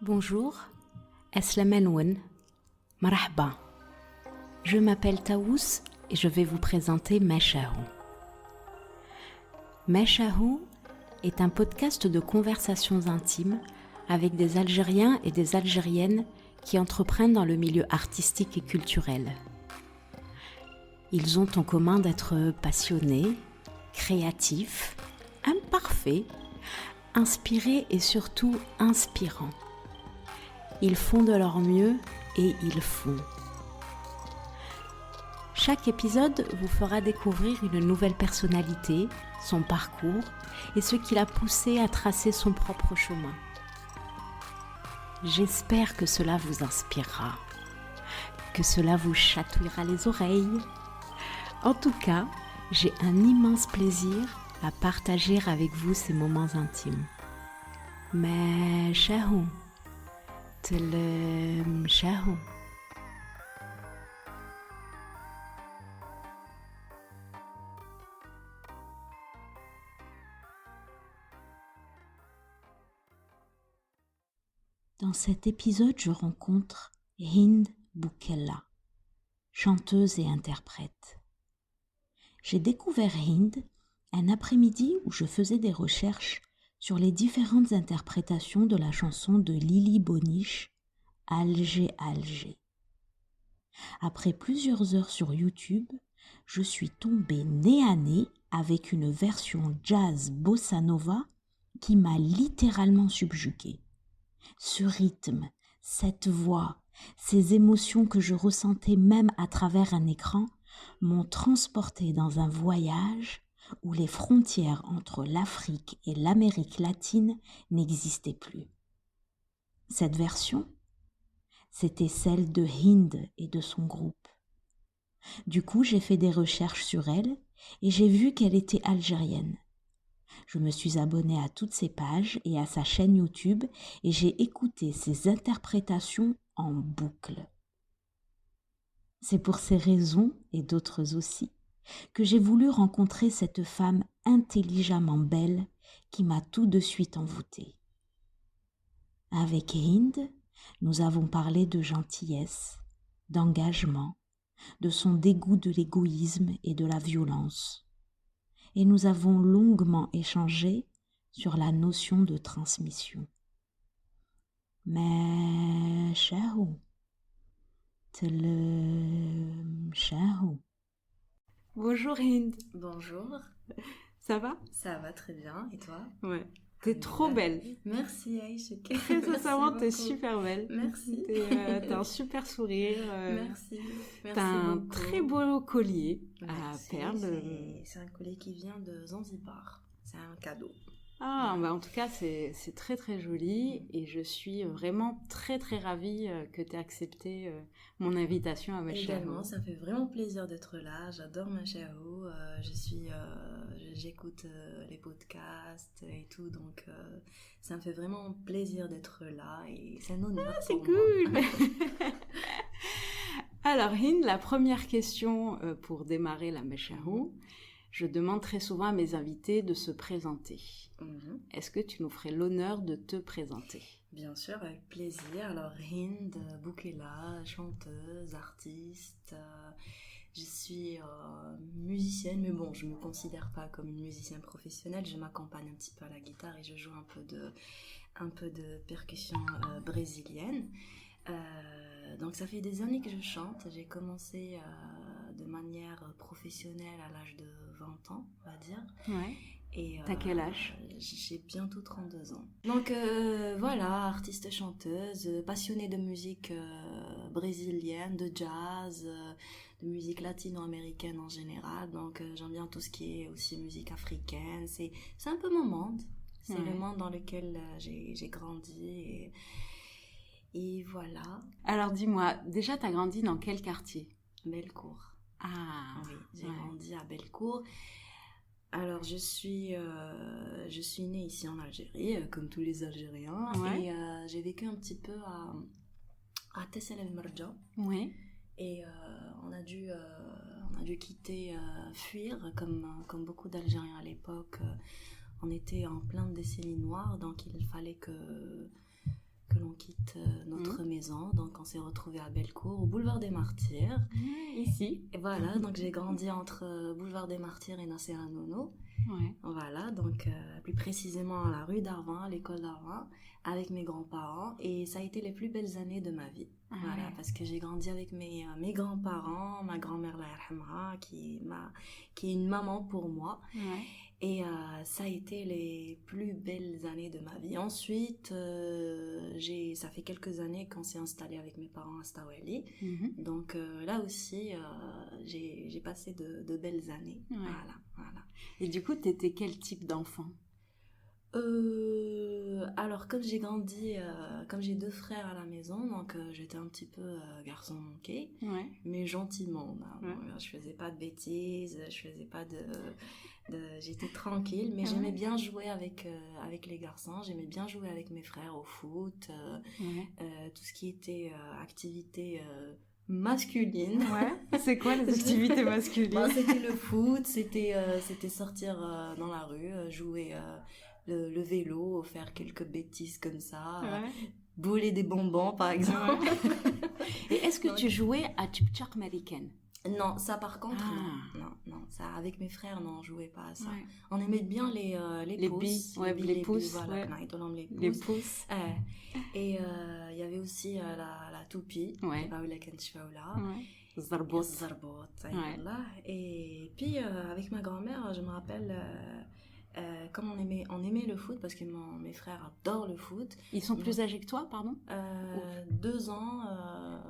Bonjour, Eslamanoun, Marahba. Je m'appelle Taous et je vais vous présenter Meshahou. Meshahou est un podcast de conversations intimes avec des Algériens et des Algériennes qui entreprennent dans le milieu artistique et culturel. Ils ont en commun d'être passionnés, créatifs, imparfaits, inspirés et surtout inspirants. Ils font de leur mieux et ils font. Chaque épisode vous fera découvrir une nouvelle personnalité, son parcours et ce qui l'a poussé à tracer son propre chemin. J'espère que cela vous inspirera, que cela vous chatouillera les oreilles. En tout cas, j'ai un immense plaisir à partager avec vous ces moments intimes. Meshahou. Meshahou. Dans cet épisode, je rencontre Hind Boukella, chanteuse et interprète. J'ai découvert Hind un après-midi où je faisais des recherches sur les différentes interprétations de la chanson de Lily Boniche, Alger Alger. Après plusieurs heures sur YouTube, je suis tombée nez à nez avec une version jazz bossa nova qui m'a littéralement subjuguée. Ce rythme, cette voix, ces émotions que je ressentais même à travers un écran m'ont transportée dans un voyage où les frontières entre l'Afrique et l'Amérique latine n'existaient plus. Cette version, c'était celle de Hind et de son groupe. Du coup, j'ai fait des recherches sur elle et j'ai vu qu'elle était algérienne. Je me suis abonnée à toutes ses pages et à sa chaîne YouTube et j'ai écouté ses interprétations en boucle. C'est pour ces raisons, et d'autres aussi, que j'ai voulu rencontrer cette femme intelligemment belle qui m'a tout de suite envoûtée. Avec Hind, nous avons parlé de gentillesse, d'engagement, de son dégoût de l'égoïsme et de la violence. Et nous avons longuement échangé sur la notion de transmission. Meshahou. Meshahou. Bonjour Hind. Bonjour. Ça va? Ça va très bien. Et toi? Ouais. T'es trop belle. Merci Aïcha. Très sincèrement, t'es super belle. Merci. T'as un super sourire. Merci. T'as un beaucoup. très beau collier à Merci. perles. C'est un collier qui vient de Zanzibar. C'est un cadeau. Ah, bah en tout cas, c'est très très joli et je suis vraiment très très ravie que tu aies accepté mon invitation à Meshahou. Également, ça me fait vraiment plaisir d'être là. J'adore Meshahou. J'écoute les podcasts et tout, donc ça me fait vraiment plaisir d'être là et c'est un honneur. Ah, c'est pour cool. moi. Alors Hind, la première question pour démarrer la Meshahou, je demande très souvent à mes invités de se présenter. Est-ce que tu nous ferais l'honneur de te présenter? Bien sûr, avec plaisir. Alors, Hind Boukella, chanteuse, artiste. Je suis musicienne, mais bon, je ne me considère pas comme une musicienne professionnelle. Je m'accompagne un petit peu à la guitare et je joue un peu de percussion brésilienne. Donc, ça fait des années que je chante. J'ai commencé de manière professionnelle à l'âge de 20 ans, on va dire. Ouais. Et t'as quel âge? J'ai bientôt 32 ans. Donc voilà, artiste chanteuse, passionnée de musique brésilienne, de jazz, de musique latino-américaine en général. Donc j'aime bien tout ce qui est aussi musique africaine. C'est un peu mon monde. C'est le monde dans lequel j'ai grandi. Et voilà. Alors dis-moi, déjà t'as grandi dans quel quartier? Bellecour. Ah oui, j'ai grandi à Bellecour. Alors, je suis née ici en Algérie, comme tous les Algériens, et j'ai vécu un petit peu à Tessel El Merja. Oui. Et on a dû quitter, fuir, comme beaucoup d'Algériens à l'époque. On était en pleine décennie noire, donc il fallait que l'on quitte notre maison. Donc on s'est retrouvés à Bellecour, au boulevard des Martyrs. Ici. Et voilà, donc j'ai grandi entre boulevard des Martyrs et Nasser Nounou. Ouais. Voilà, donc plus précisément à la rue d'Arvin, à l'école d'Arvin, avec mes grands-parents. Et ça a été les plus belles années de ma vie. Voilà, parce que j'ai grandi avec mes grands-parents, ma grand-mère, la yarhamha, qui est une maman pour moi. Ouais. Et ça a été les plus belles années de ma vie. Ensuite, ça fait quelques années qu'on s'est installé avec mes parents à Stawali. Donc là aussi, j'ai passé de belles années. Ouais. Voilà. Et du coup, t'étais quel type d'enfant? Alors comme j'ai grandi, comme j'ai 2 frères à la maison, donc j'étais un petit peu garçon manqué, mais gentiment. Je faisais pas de bêtises, j'étais tranquille, mais j'aimais bien jouer avec les garçons, j'aimais bien jouer avec mes frères au foot, tout ce qui était activité masculine. Ouais. C'est quoi les activités masculines? C'était le foot, c'était sortir dans la rue, jouer le vélo, faire quelques bêtises comme ça, bouler des bonbons par exemple. Et est-ce que tu jouais à Tchouktchak Maliken? Non, ça par contre, non, ça avec mes frères, non, on jouait pas à ça. On aimait bien les pousses. Les pousses, voilà, les pousses. Et il y avait aussi la toupie, Zarbot. Et puis avec ma grand-mère, je me rappelle comme on aimait le foot parce que mes frères adorent le foot. Ils sont plus âgés que toi, pardon? 2 ans.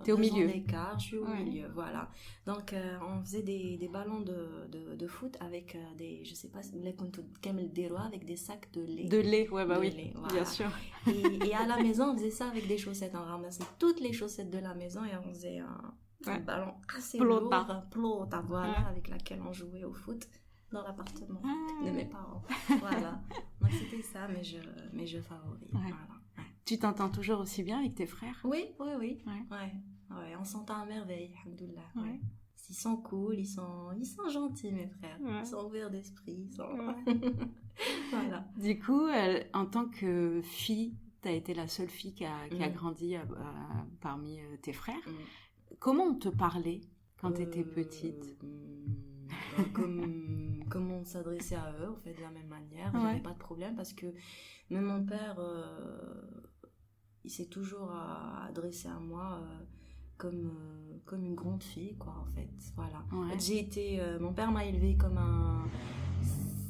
T'es au milieu. D'écart, je suis au milieu, voilà. Donc on faisait des ballons de foot avec des, je sais pas, avec des sacs de lait. De lait, ouais, bah oui, lait, voilà. Bien sûr. Et à la maison, on faisait ça avec des chaussettes. On ramassait toutes les chaussettes de la maison et on faisait un ballon assez lourd, plota, voilà, avec laquelle on jouait au foot dans l'appartement de mes parents. Voilà. Donc c'était ça, mes jeux favoris. Voilà. Tu t'entends toujours aussi bien avec tes frères? Oui. Ouais, on s'entend à merveille, alhamdoulilah. Ouais. Ils sont cool, ils sont gentils, mes frères. Ils sont ouverts d'esprit. Voilà. Du coup, en tant que fille, tu as été la seule fille qui a grandi parmi tes frères. Comment on te parlait quand tu étais petite? Comme on s'adressait à eux, en fait, de la même manière. J'avais pas de problème parce que même mon père, il s'est toujours adressé à moi comme une grande fille, quoi, en fait. Voilà. En fait, mon père m'a élevée comme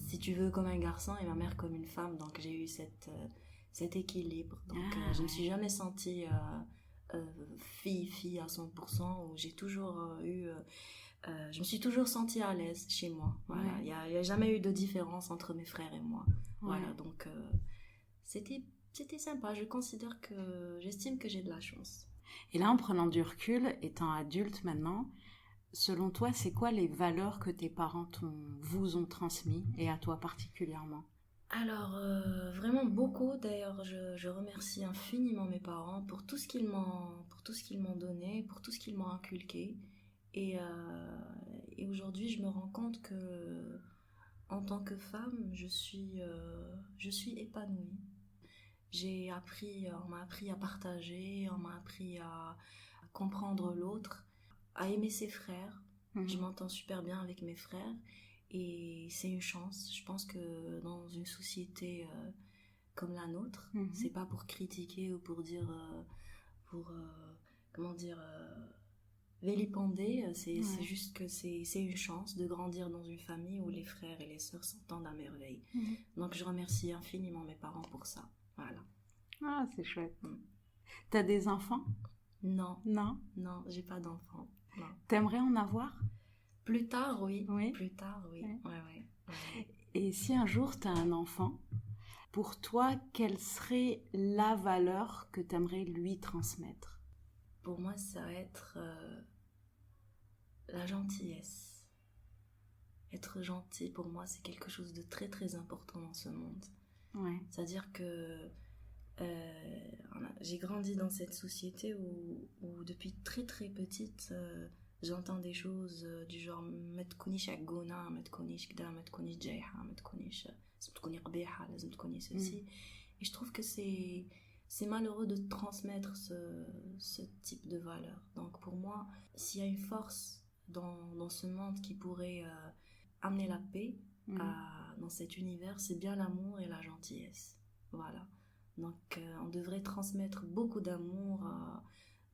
si tu veux, comme un garçon et ma mère comme une femme. Donc, j'ai eu cet équilibre. Donc, je me suis jamais sentie fille à 100%. Où j'ai toujours eu... je me suis toujours sentie à l'aise chez moi. Voilà. Il y a jamais eu de différence entre mes frères et moi. Voilà. Donc, c'était sympa. J'estime que j'ai de la chance. Et là, en prenant du recul, étant adulte maintenant, selon toi, c'est quoi les valeurs que tes parents vous ont transmis, et à toi particulièrement? Alors, vraiment beaucoup. D'ailleurs, je remercie infiniment mes parents pour tout ce qu'ils m'ont donné, pour tout ce qu'ils m'ont inculqué. Et aujourd'hui, je me rends compte que, en tant que femme, je suis épanouie. On m'a appris à partager, on m'a appris à comprendre l'autre, à aimer ses frères. Je m'entends super bien avec mes frères et c'est une chance. Je pense que dans une société comme la nôtre, c'est pas pour critiquer ou pour dire, vilipender, c'est juste que c'est une chance de grandir dans une famille où les frères et les sœurs s'entendent à merveille. Donc je remercie infiniment mes parents pour ça. Voilà. Ah, c'est chouette. T'as des enfants? Non. Non, j'ai pas d'enfants. Non. T'aimerais en avoir? Plus tard, oui. Plus tard, oui. Ouais. Et si un jour t'as un enfant, pour toi, quelle serait la valeur que t'aimerais lui transmettre? Pour moi, ça va être la gentillesse. Être gentil, pour moi, c'est quelque chose de très très important dans ce monde. C'est-à-dire que j'ai grandi dans cette société où depuis très très petite, j'entends des choses du genre ما تكونيش عقونة, ما تكونيش كدا, ما تكونيش جايحة, ما تكونيش, لازم تكوني قبيحة, لازم تكوني ceci. Et je trouve que c'est c'est malheureux de transmettre ce type de valeurs. Donc pour moi, s'il y a une force dans ce monde qui pourrait amener la paix dans cet univers, c'est bien l'amour et la gentillesse. Voilà. Donc on devrait transmettre beaucoup d'amour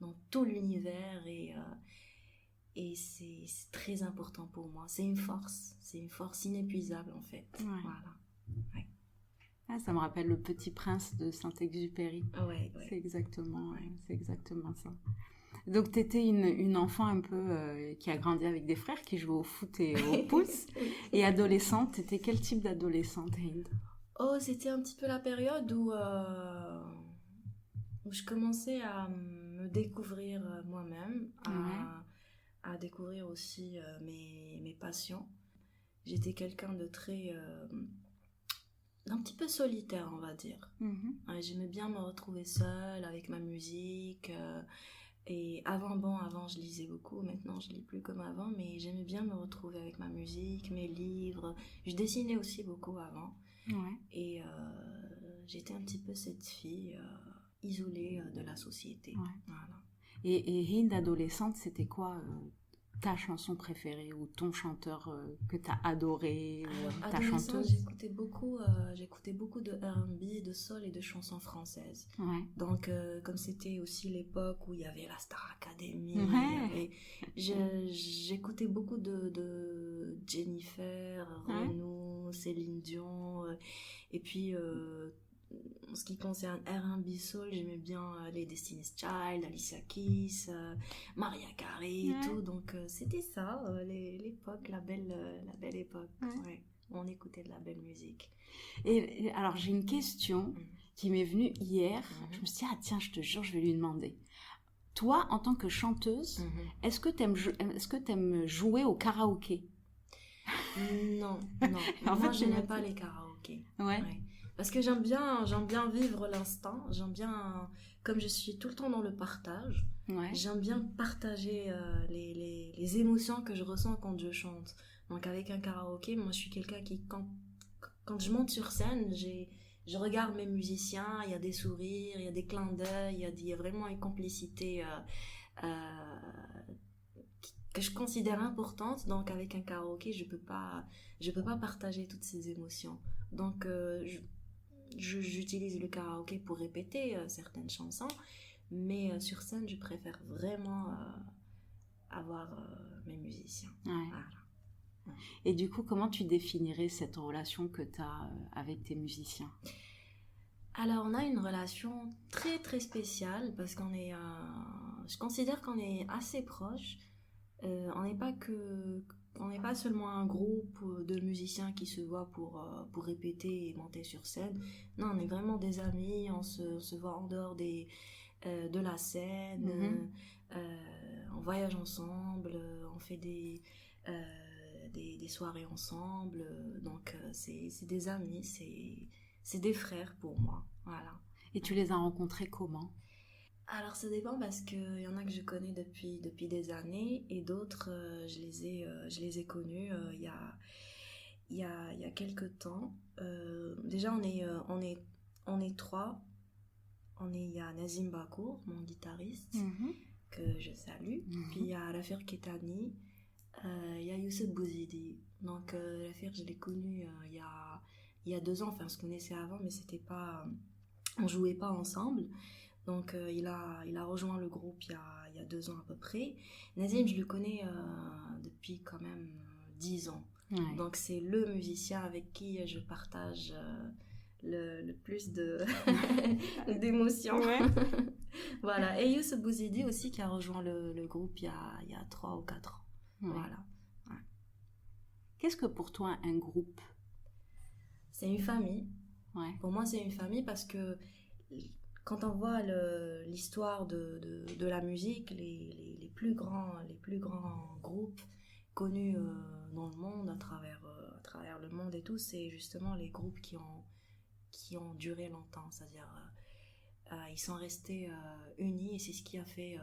dans tout l'univers et c'est très important pour moi. C'est une force inépuisable en fait. Ouais. Voilà. Ouais. Ah, ça me rappelle Le Petit Prince de Saint-Exupéry. Ouais. C'est exactement ça. Donc, tu étais une enfant un peu qui a grandi avec des frères, qui jouaient au foot et au pouce. Et adolescente, tu étais quel type d'adolescente, Hind? Oh, c'était un petit peu la période où je commençais à me découvrir moi-même, à découvrir aussi mes passions. J'étais quelqu'un de très... un petit peu solitaire, on va dire. J'aimais bien me retrouver seule avec ma musique. Et avant, je lisais beaucoup. Maintenant, je lis plus comme avant, mais j'aimais bien me retrouver avec ma musique, mes livres. Je dessinais aussi beaucoup avant. Ouais. Et j'étais un petit peu cette fille isolée de la société. Ouais. Voilà. Et Hind, adolescente, c'était quoi ta chanson préférée ou ton chanteur que t'as adoré, ta chanteuse? J'écoutais beaucoup de R&B, de soul et de chansons françaises. Ouais. Donc comme c'était aussi l'époque où il y avait la Star Academy, j'écoutais beaucoup de Jennifer, Renaud, Céline Dion, et puis en ce qui concerne R&B soul, j'aimais bien les Destiny's Child, Alicia Keys, Mariah Carey et tout. Donc c'était ça, l'époque, la belle époque. Ouais. On écoutait de la belle musique. Et alors j'ai une question qui m'est venue hier. Je me suis dit, ah tiens, je te jure, je vais lui demander. Toi, en tant que chanteuse, est-ce que t'aimes jouer au karaoké? Non. Moi, je n'aime pas les karaokés. Ouais. Parce que j'aime bien vivre l'instant, j'aime bien, comme je suis tout le temps dans le partage, j'aime bien partager les émotions que je ressens quand je chante. Donc avec un karaoké, moi je suis quelqu'un qui, quand je monte sur scène, je regarde mes musiciens, il y a des sourires, il y a des clins d'œil, il y a vraiment une complicité que je considère importante. Donc avec un karaoké, je peux pas partager toutes ces émotions. Donc j'utilise le karaoké pour répéter certaines chansons, mais sur scène, je préfère vraiment avoir mes musiciens. Voilà. Et du coup, comment tu définirais cette relation que tu as avec tes musiciens? Alors, on a une relation très très spéciale parce qu'on est, je considère qu'on est assez proches. On n'est pas seulement un groupe de musiciens qui se voient pour répéter et monter sur scène. Non, on est vraiment des amis, on se voit en dehors de la scène, on voyage ensemble, on fait des soirées ensemble. Donc c'est des amis, c'est des frères pour moi. Voilà. Et tu les as rencontrés comment? Alors ça dépend parce qu'il y en a que je connais depuis des années et d'autres je les ai connus il y a quelques temps. Déjà on est trois. Il y a Nazim Bakour, mon guitariste, que je salue. Puis il y a Rafir Ketani, il y a Youssef Bouzidi. Donc Rafir, je l'ai connu il y a 2 ans. Enfin, on se connaissait avant, mais c'était pas, on jouait pas ensemble. Donc il a rejoint le groupe il y a 2 ans à peu près. Nazim, je le connais depuis quand même 10 ans. Ouais. Donc c'est le musicien avec qui je partage le plus d'émotions. Ouais. Voilà. Et Youssef Bouzidi aussi qui a rejoint le groupe il y a 3 ou 4 ans. Ouais. Voilà. Ouais. Qu'est-ce que pour toi un groupe? C'est une famille. Ouais. Pour moi, c'est une famille parce que quand on voit l'histoire de la musique, les plus grands groupes connus dans le monde, à travers le monde et tout, c'est justement les groupes qui ont duré longtemps. C'est-à-dire, ils sont restés unis et c'est ce qui a fait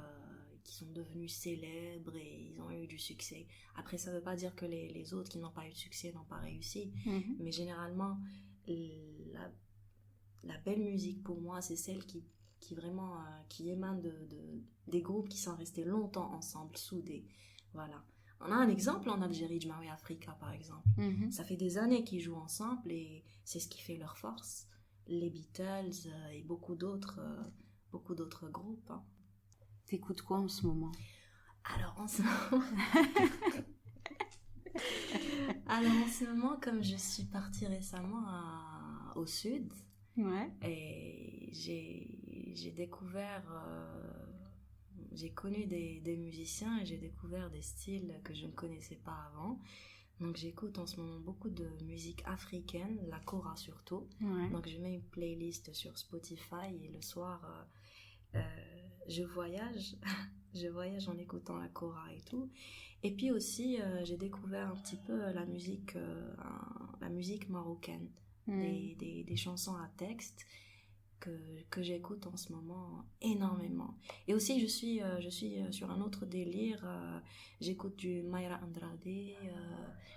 qu'ils sont devenus célèbres et ils ont eu du succès. Après, ça ne veut pas dire que les autres qui n'ont pas eu de succès n'ont pas réussi, mais généralement, la belle musique pour moi, c'est celle qui qui émane des groupes qui sont restés longtemps ensemble, soudés. Voilà. On a un exemple en Algérie, Jmaoui Africa par exemple. Ça fait des années qu'ils jouent ensemble et c'est ce qui fait leur force. Les Beatles et beaucoup d'autres groupes. Hein. T'écoutes quoi en ce moment? Alors en ce moment, comme je suis partie récemment au sud, et j'ai découvert, j'ai connu des musiciens et j'ai découvert des styles que je ne connaissais pas avant. Donc j'écoute en ce moment beaucoup de musique africaine, la kora surtout. Donc je mets une playlist sur Spotify et le soir je voyage en écoutant la kora et tout. Et puis aussi j'ai découvert un petit peu la musique marocaine, des chansons à texte que j'écoute en ce moment énormément. Et aussi je suis sur un autre délire, j'écoute du Mayra Andrade,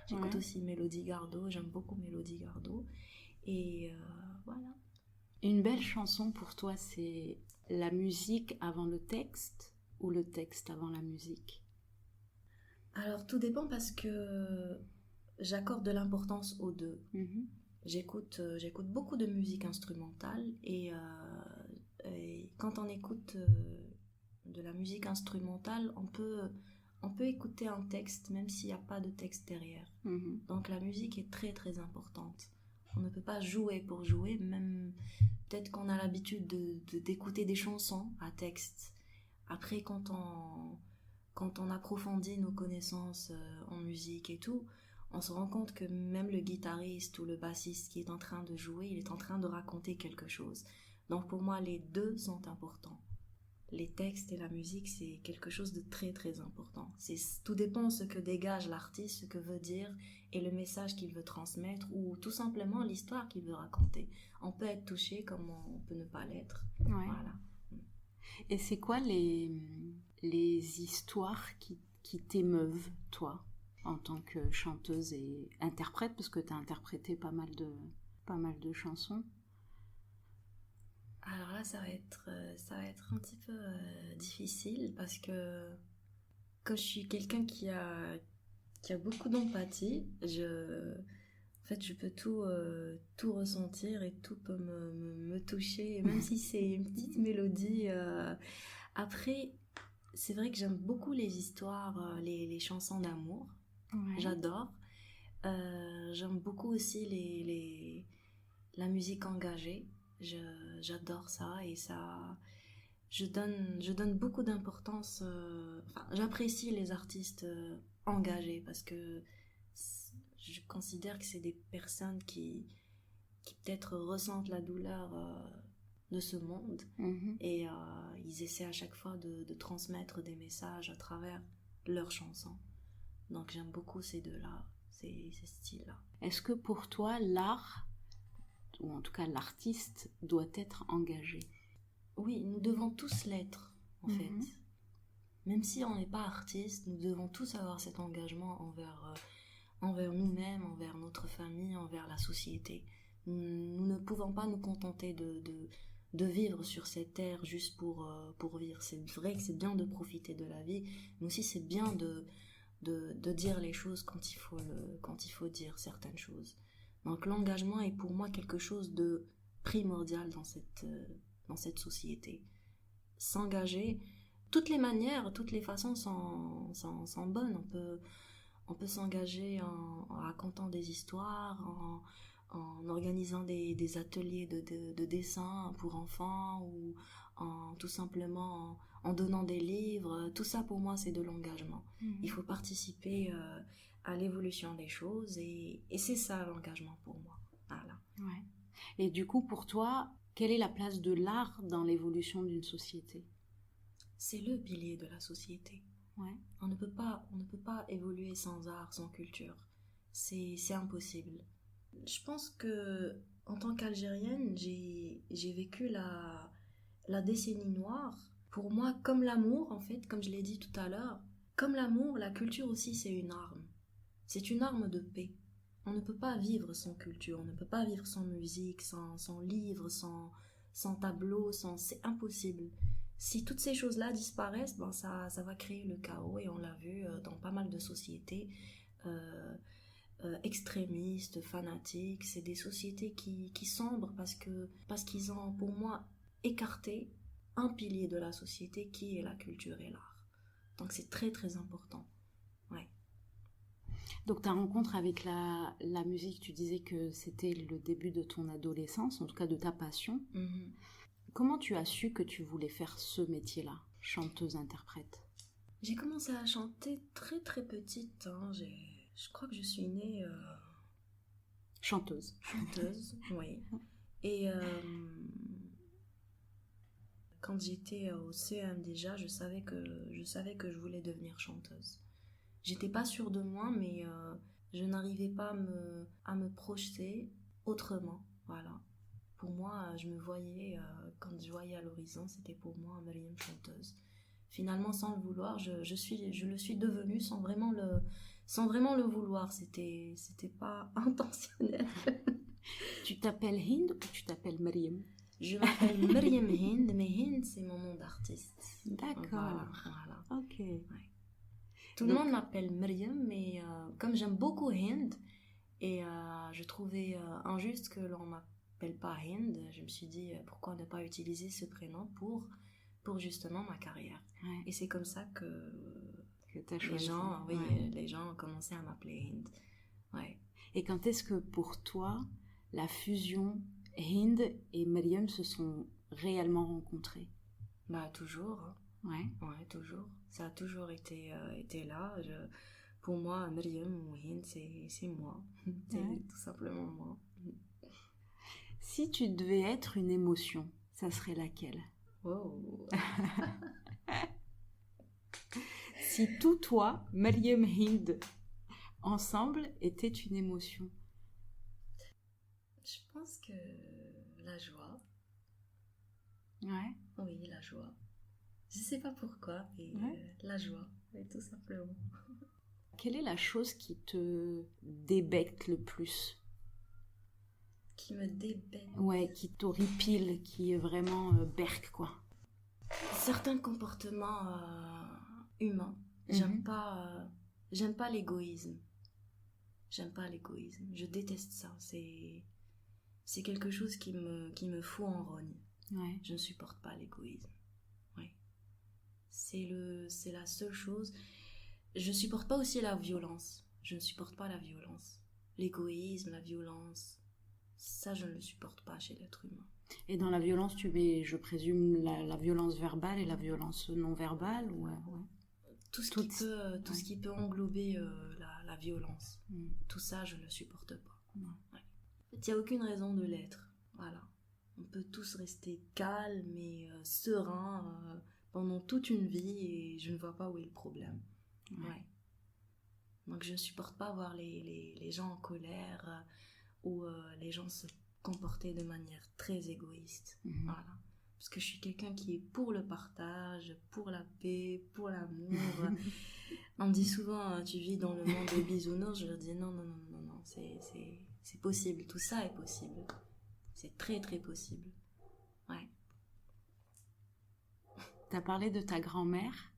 j'écoute aussi Mélodie Gardot, j'aime beaucoup Mélodie Gardot, et voilà. Une belle chanson pour toi, c'est la musique avant le texte ou le texte avant la musique? Alors tout dépend parce que j'accorde de l'importance aux deux. J'écoute beaucoup de musique instrumentale et quand on écoute de la musique instrumentale, on peut écouter un texte même s'il n'y a pas de texte derrière. Donc la musique est très très importante. On ne peut pas jouer pour jouer, même peut-être qu'on a l'habitude d'écouter des chansons à texte. Après quand on approfondit nos connaissances en musique et tout, on se rend compte que même le guitariste ou le bassiste qui est en train de jouer, il est en train de raconter quelque chose. Donc pour moi, les deux sont importants. Les textes et la musique, c'est quelque chose de très très important. Tout dépend de ce que dégage l'artiste, ce que veut dire et le message qu'il veut transmettre ou tout simplement l'histoire qu'il veut raconter. On peut être touché comme on peut ne pas l'être. Voilà. Et c'est quoi les histoires qui t'émeuvent, toi, en tant que chanteuse et interprète, parce que tu as interprété pas mal de chansons? Alors là, ça va être un petit peu difficile parce que quand je suis quelqu'un qui a beaucoup d'empathie, en fait, je peux tout ressentir et tout peut me toucher, et même si c'est une petite mélodie. Après, c'est vrai que j'aime beaucoup les histoires, les chansons d'amour. J'adore. J'aime beaucoup aussi la musique engagée. J'adore ça et ça. Je donne beaucoup d'importance. J'apprécie les artistes engagés parce que je considère que c'est des personnes qui peut-être ressentent la douleur de ce monde et ils essaient à chaque fois de transmettre des messages à travers leurs chansons. Donc j'aime beaucoup ces deux-là, ces styles-là. Est-ce que pour toi, l'art, ou en tout cas l'artiste, doit être engagé? Oui, nous devons tous l'être, en fait. Même si on n'est pas artiste, nous devons tous avoir cet engagement envers nous-mêmes, envers notre famille, envers la société. Nous ne pouvons pas nous contenter de vivre sur cette terre juste pour vivre. C'est vrai que c'est bien de profiter de la vie, mais aussi c'est bien de dire les choses quand il faut dire certaines choses. Donc l'engagement est pour moi quelque chose de primordial dans cette société. S'engager, toutes les manières, toutes les façons sont bonnes. On peut s'engager en racontant des histoires, en organisant des ateliers de dessin pour enfants ou tout simplement en donnant des livres. Tout ça pour moi c'est de l'engagement. Il faut participer à l'évolution des choses et c'est ça l'engagement pour moi. Voilà. Ouais. Et du coup pour toi, quelle est la place de l'art dans l'évolution d'une société? C'est le pilier de la société. On ne peut pas évoluer sans art, sans culture. C'est impossible. Je pense que en tant qu'Algérienne, j'ai vécu la décennie noire. Pour moi, comme l'amour, en fait, comme je l'ai dit tout à l'heure, comme l'amour, la culture aussi, c'est une arme. C'est une arme de paix. On ne peut pas vivre sans culture, on ne peut pas vivre sans musique, sans livres, sans sans tableau, c'est impossible. Si toutes ces choses-là disparaissent, ben ça va créer le chaos, et on l'a vu dans pas mal de sociétés extrémistes, fanatiques. C'est des sociétés qui sombrent parce qu'ils ont, pour moi, écarté un pilier de la société qui est la culture et l'art. Donc c'est très très important. Ouais. Donc ta rencontre avec la musique, tu disais que c'était le début de ton adolescence, en tout cas de ta passion. Mm-hmm. Comment tu as su que tu voulais faire ce métier-là, chanteuse-interprète? J'ai commencé à chanter très très petite. Je crois que je suis née Chanteuse. Chanteuse, oui. Et quand j'étais au CM déjà, je savais que je voulais devenir chanteuse. J'étais pas sûre de moi, mais je n'arrivais pas à me projeter autrement. Voilà. Pour moi, je me voyais, quand je voyais à l'horizon, c'était pour moi Maryam chanteuse. Finalement, sans le vouloir, je le suis devenue sans vraiment le vouloir. C'était pas intentionnel. Tu t'appelles Hind ou tu t'appelles Maryam? Je m'appelle Maryam Hind, mais Hind, c'est mon nom d'artiste. D'accord. Voilà. Ok. Ouais. Tout le monde m'appelle Maryam, mais comme j'aime beaucoup Hind, et je trouvais injuste que l'on m'appelle pas Hind, je me suis dit pourquoi ne pas utiliser ce prénom pour justement ma carrière. Ouais. Et c'est comme ça que t'as choisi. Les gens ont commencé à m'appeler Hind. Ouais. Et quand est-ce que pour toi, la fusion Hind et Maryam se sont réellement rencontrées? Bah toujours. Ouais. Ouais, toujours. Ça a toujours été là. Pour moi, Maryam ou Hind, c'est moi. C'est tout simplement moi. Si tu devais être une émotion, ça serait laquelle? Oh. Si tout toi, Maryam, Hind, ensemble, était une émotion? Je pense que la joie. Ouais. Oui, la joie. Je sais pas pourquoi, mais la joie, tout simplement. Quelle est la chose qui te débecte le plus? Qui me débecte? Ouais, qui t'horripile, qui est vraiment berk, quoi. Certains comportements humains. J'aime pas l'égoïsme. J'aime pas l'égoïsme. Je déteste ça. C'est quelque chose qui me fout en rogne. Ouais. Je ne supporte pas l'égoïsme. Ouais. C'est la seule chose. Je supporte pas aussi la violence. Je ne supporte pas la violence. L'égoïsme, la violence, ça je ne le supporte pas chez l'être humain. Et dans la violence, tu mets, je présume, la violence verbale et la violence non verbale, ou ouais. Tout ce qui peut englober la violence. Tout ça, je ne le supporte pas. Ouais. Il n'y a aucune raison de l'être. Voilà. On peut tous rester calmes et sereins pendant toute une vie, et je ne vois pas où est le problème. Ouais. Donc je ne supporte pas voir les gens en colère ou les gens se comporter de manière très égoïste. Voilà. Parce que je suis quelqu'un qui est pour le partage, pour la paix, pour l'amour. On me dit souvent, tu vis dans le monde des bisounours. Je leur dis non, c'est possible. Tout ça est possible. C'est très très possible. Ouais. T'as parlé de ta grand-mère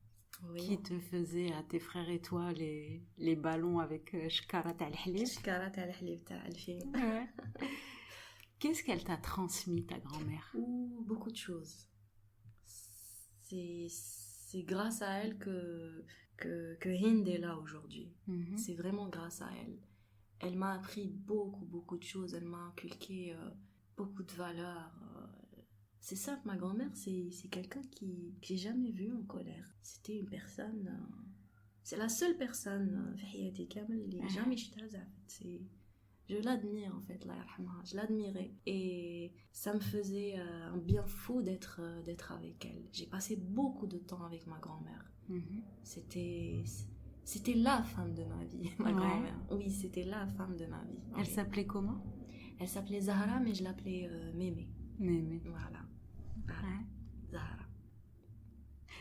qui te faisait à tes frères et toi les ballons avec shkarat al-halib. Shkarat al-halib ta alfin. Qu'est-ce qu'elle t'a transmis, ta grand-mère? Beaucoup de choses. C'est grâce à elle que Hind est là aujourd'hui. C'est vraiment grâce à elle. Elle m'a appris beaucoup de choses. Elle m'a inculqué beaucoup de valeurs. C'est simple, ma grand-mère, c'est quelqu'un que j'ai jamais vu en colère. C'était une personne... c'est la seule personne jamais je l'admire en fait, je l'admirais, et ça me faisait un bien fou d'être avec elle. J'ai passé beaucoup de temps avec ma grand-mère. C'était la femme de ma vie, ma grand-mère. Oui, c'était la femme de ma vie. Elle s'appelait comment? Elle s'appelait Zahra, mais je l'appelais Mémé. Voilà. Zahra.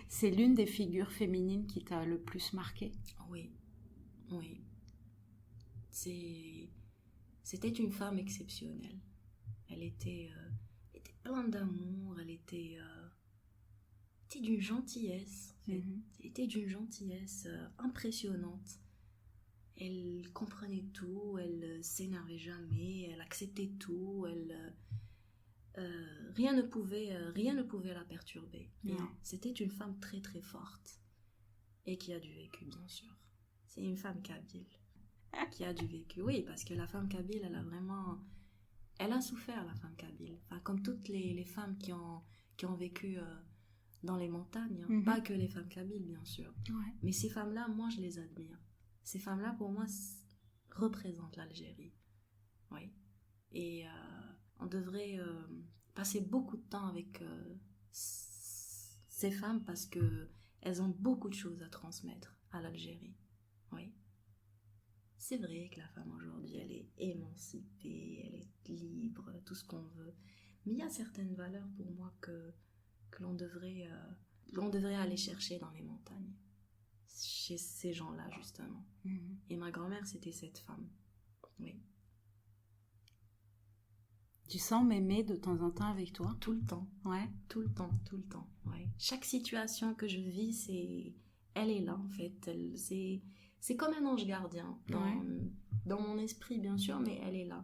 C'est l'une des figures féminines qui t'a le plus marqué? Oui. C'était une femme exceptionnelle. Elle était pleine d'amour, elle était d'une gentillesse, en fait. Elle était d'une gentillesse impressionnante. Elle comprenait tout, elle s'énervait jamais, elle acceptait tout, rien ne pouvait la perturber. Ouais. C'était une femme très très forte et qui a du vécu, bien sûr. C'est une femme kabyle qui a du vécu. Oui, parce que la femme kabyle, elle a souffert, la femme kabyle. Enfin, comme toutes les femmes qui ont vécu dans les montagnes, hein. Pas que les femmes kabyles, bien sûr. Ouais. Mais ces femmes-là, moi, je les admire. Ces femmes-là, pour moi, représentent l'Algérie. Oui. Et on devrait passer beaucoup de temps avec ces femmes parce qu'elles ont beaucoup de choses à transmettre à l'Algérie. Oui. C'est vrai que la femme aujourd'hui, elle est émancipée, elle est libre, tout ce qu'on veut. Mais il y a certaines valeurs pour moi que l'on devrait aller chercher dans les montagnes. Chez ces gens-là, justement. Et ma grand-mère, c'était cette femme. Oui. Tu sens mémé de temps en temps avec toi? Tout le temps. Ouais. Tout le temps. Ouais. Chaque situation que je vis, elle est là, en fait. C'est comme un ange gardien. Dans mon esprit, bien sûr, mais elle est là.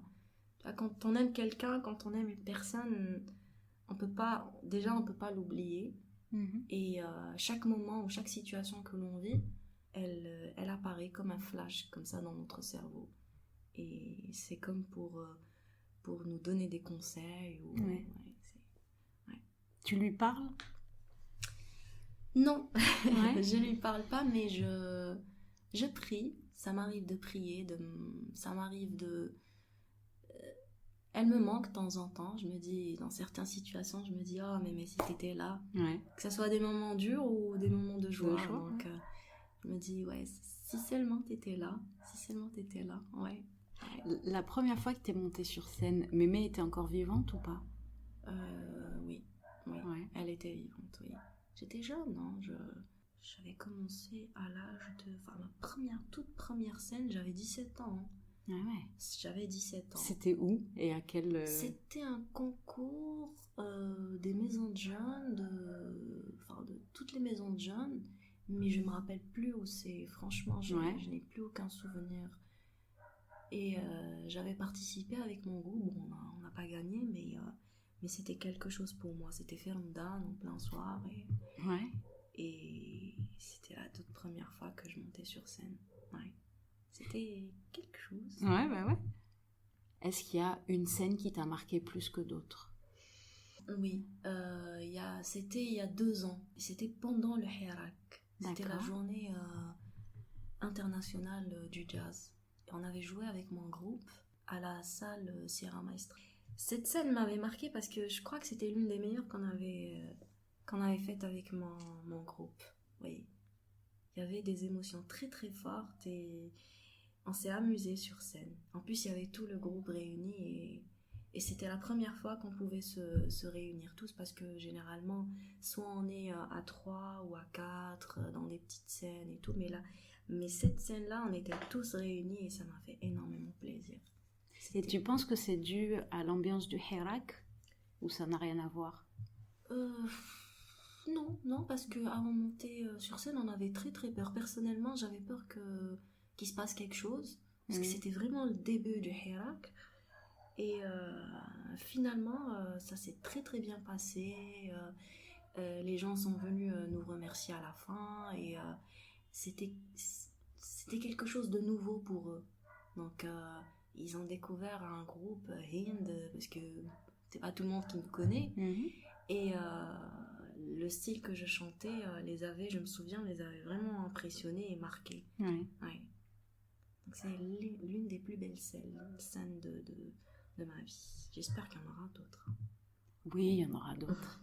Quand on aime quelqu'un, quand on aime une personne, on peut pas l'oublier. Et chaque moment ou chaque situation que l'on vit, elle apparaît comme un flash, comme ça, dans notre cerveau. Et c'est comme pour nous donner des conseils. Ouais. Tu lui parles? Non, je lui parle pas, mais je prie. Ça m'arrive de prier, ça m'arrive de... Elle me manque de temps en temps. Je me dis, dans certaines situations, je me dis, oh, mais si t'étais là. Ouais. Que ce soit des moments durs ou des moments de joie. Donc, ouais. je me dis, ouais, si seulement t'étais là. Ouais. La première fois que t'es montée sur scène, mémé était encore vivante ou pas? Oui. Ouais. Elle était vivante, oui. J'étais jeune, hein. J'avais commencé à l'âge de... Enfin, toute première scène, j'avais 17 ans. Hein. Ah ouais. J'avais 17 ans. C'était où et à quel... C'était un concours des maisons de jeunes, de toutes les maisons de jeunes, mais je me rappelle plus où c'est. Franchement, je n'ai plus aucun souvenir. Et j'avais participé avec mon groupe. Bon, on n'a pas gagné, mais c'était quelque chose pour moi. C'était Fermdan en plein soir. Et c'était la toute première fois que je montais sur scène. Ouais. C'était quelque chose. Ouais. Est-ce qu'il y a une scène qui t'a marqué plus que d'autres? Oui, c'était il y a 2 ans. C'était pendant le Hirak. C'était la journée internationale du jazz. Et on avait joué avec mon groupe à la salle Sierra Maestra. Cette scène m'avait marquée parce que je crois que c'était l'une des meilleures qu'on avait faites avec mon groupe. Oui. Il y avait des émotions très très fortes et on s'est amusé sur scène. En plus, il y avait tout le groupe réuni et c'était la première fois qu'on pouvait se réunir tous parce que généralement, soit on est à 3 ou à 4 dans des petites scènes et tout, mais cette scène-là, on était tous réunis et ça m'a fait énormément plaisir. Et tu penses que c'est dû à l'ambiance du Hirak ou ça n'a rien à voir? Non, parce qu'avant de monter sur scène, on avait très très peur. Personnellement, j'avais peur qu'il se passe quelque chose, parce que c'était vraiment le début du Hirak. Et finalement, ça s'est très très bien passé. Les gens sont venus nous remercier à la fin, et c'était quelque chose de nouveau pour eux. Donc, ils ont découvert un groupe, Hind, parce que c'est pas tout le monde qui me connaît. Et le style que je chantais, je me souviens, les avait vraiment impressionnés et marqués. Ouais. Donc c'est l'une des plus belles scènes de ma vie. J'espère qu'il y en aura d'autres. Oui, il y en aura d'autres.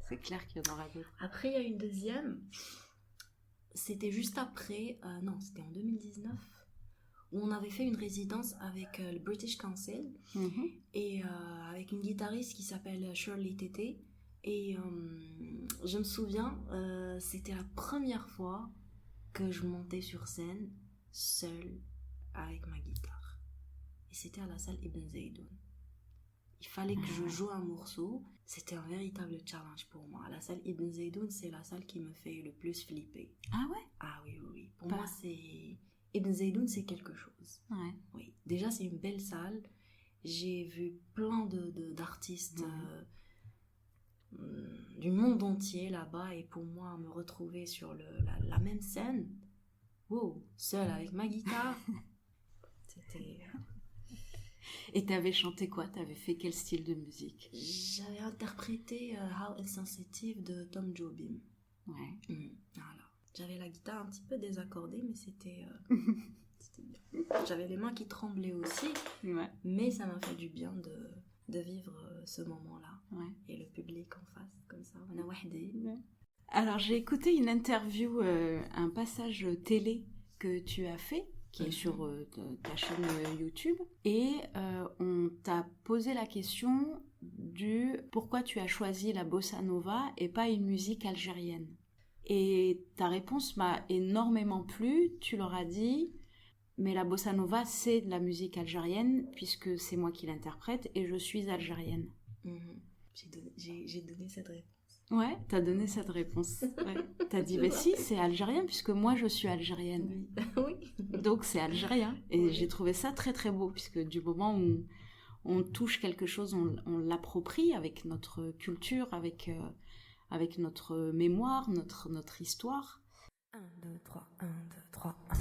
C'est clair qu'il y en aura d'autres. Après, il y a une deuxième. C'était juste après, c'était en 2019, où on avait fait une résidence avec le British Council et avec une guitariste qui s'appelle Shirley Tété. Et je me souviens, c'était la première fois que je montais sur scène seule avec ma guitare. Et c'était à la salle Ibn Zaydoun. Il fallait que je joue un morceau. C'était un véritable challenge pour moi. La salle Ibn Zaydoun, c'est la salle qui me fait le plus flipper. Ah ouais? Ah oui, oui, oui. Pour moi, c'est... Ibn Zaydoun, c'est quelque chose. Ouais. Oui. Déjà, c'est une belle salle. J'ai vu plein d'artistes du monde entier là-bas. Et pour moi, me retrouver sur la même scène, wow, seule avec ma guitare, c'était... Et t'avais chanté quoi? T'avais fait quel style de musique? J'avais interprété How Insensitive de Tom Jobim. Ouais. Voilà. J'avais la guitare un petit peu désaccordée, mais c'était bien. J'avais les mains qui tremblaient aussi, mais ça m'a fait du bien de vivre ce moment-là. Ouais. Et le public en face, comme ça. On a wahdi. Alors, j'ai écouté une interview, un passage télé que tu as fait, qui est sur ta chaîne YouTube, et on t'a posé la question du pourquoi tu as choisi la bossa nova et pas une musique algérienne. Et ta réponse m'a énormément plu. Tu leur as dit, mais la bossa nova, c'est de la musique algérienne, puisque c'est moi qui l'interprète, et je suis algérienne. J'ai donné cette réponse. Ouais, t'as donné cette réponse. Ouais. T'as dit, si, c'est algérien, puisque moi, je suis algérienne. Oui. Donc, c'est algérien. Et j'ai trouvé ça très, très beau, puisque du moment où on touche quelque chose, on l'approprie avec notre culture, avec notre mémoire, notre histoire. 1, 2, 3, 1, 2, 3, 1.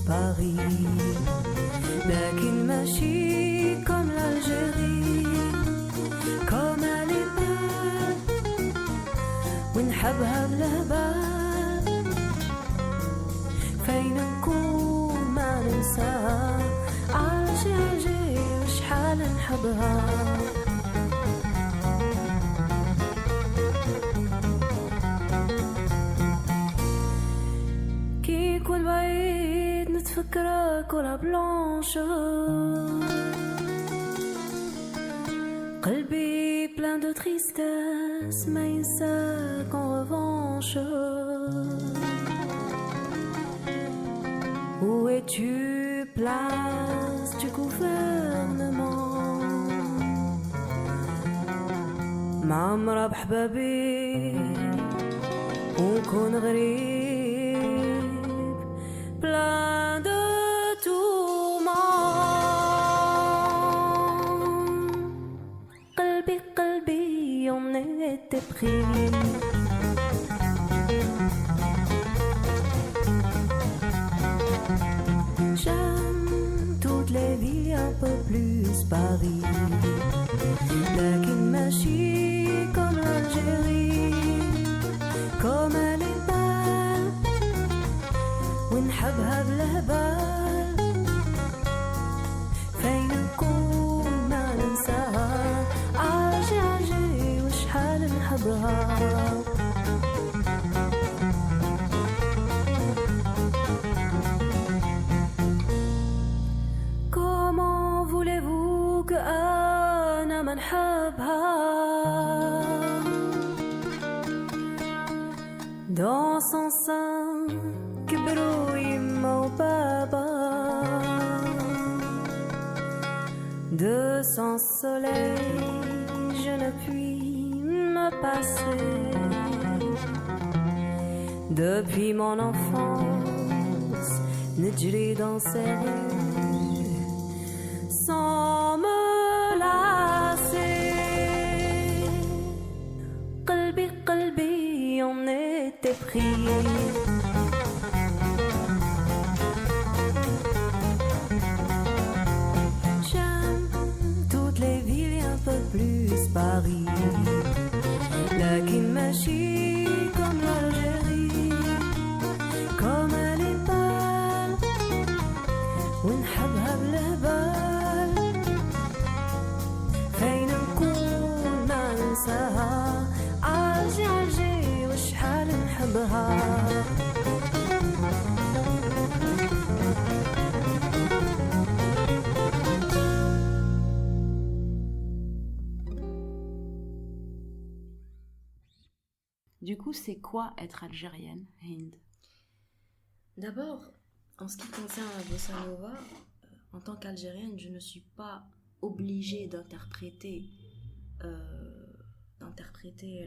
Paris, لكن ماشي comme l'Algérie, comme elle est belle ونحبها بالهبال, فين نكون ما ننساها, عالجي وشحال نحبها. كي يكون بعيد نتفكرك ولا بلانش, قلبي plein de tristesse ما ينساك en revanche. Où es-tu, place du gouvernement, معمرة بحبابي ونكون غريب, plein de tourments. قلبي on était pris. J'aime toutes les villes, un peu plus Paris, لكن ماشي comme l'Algérie, comme elle est belle ونحبها بالهبال, فين نكون ما ننساها, عاجي وشحال نحبها. Comment voulez-vous que أنا ما نحبها, dans son sein كبروا يما وبابا, de son soleil je ne puis me passer, depuis mon enfance نجري dans ses rues sans me lasser. قلبي on était pris. J'aime toutes les villes, un peu plus Paris, لكن ماشي comme l'Algérie, Du coup, c'est quoi être algérienne, Hind? D'abord, en ce qui concerne la bossa nova, en tant qu'Algérienne, je ne suis pas obligée d'interpréter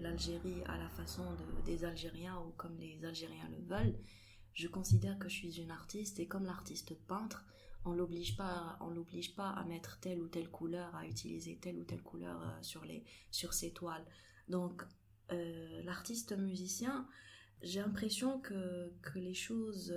l'Algérie à la façon des Algériens ou comme les Algériens le veulent. Je considère que je suis une artiste et comme l'artiste peintre, on l'oblige pas à mettre telle ou telle couleur, à utiliser telle ou telle couleur sur ses toiles. Donc, l'artiste musicien, j'ai l'impression que les choses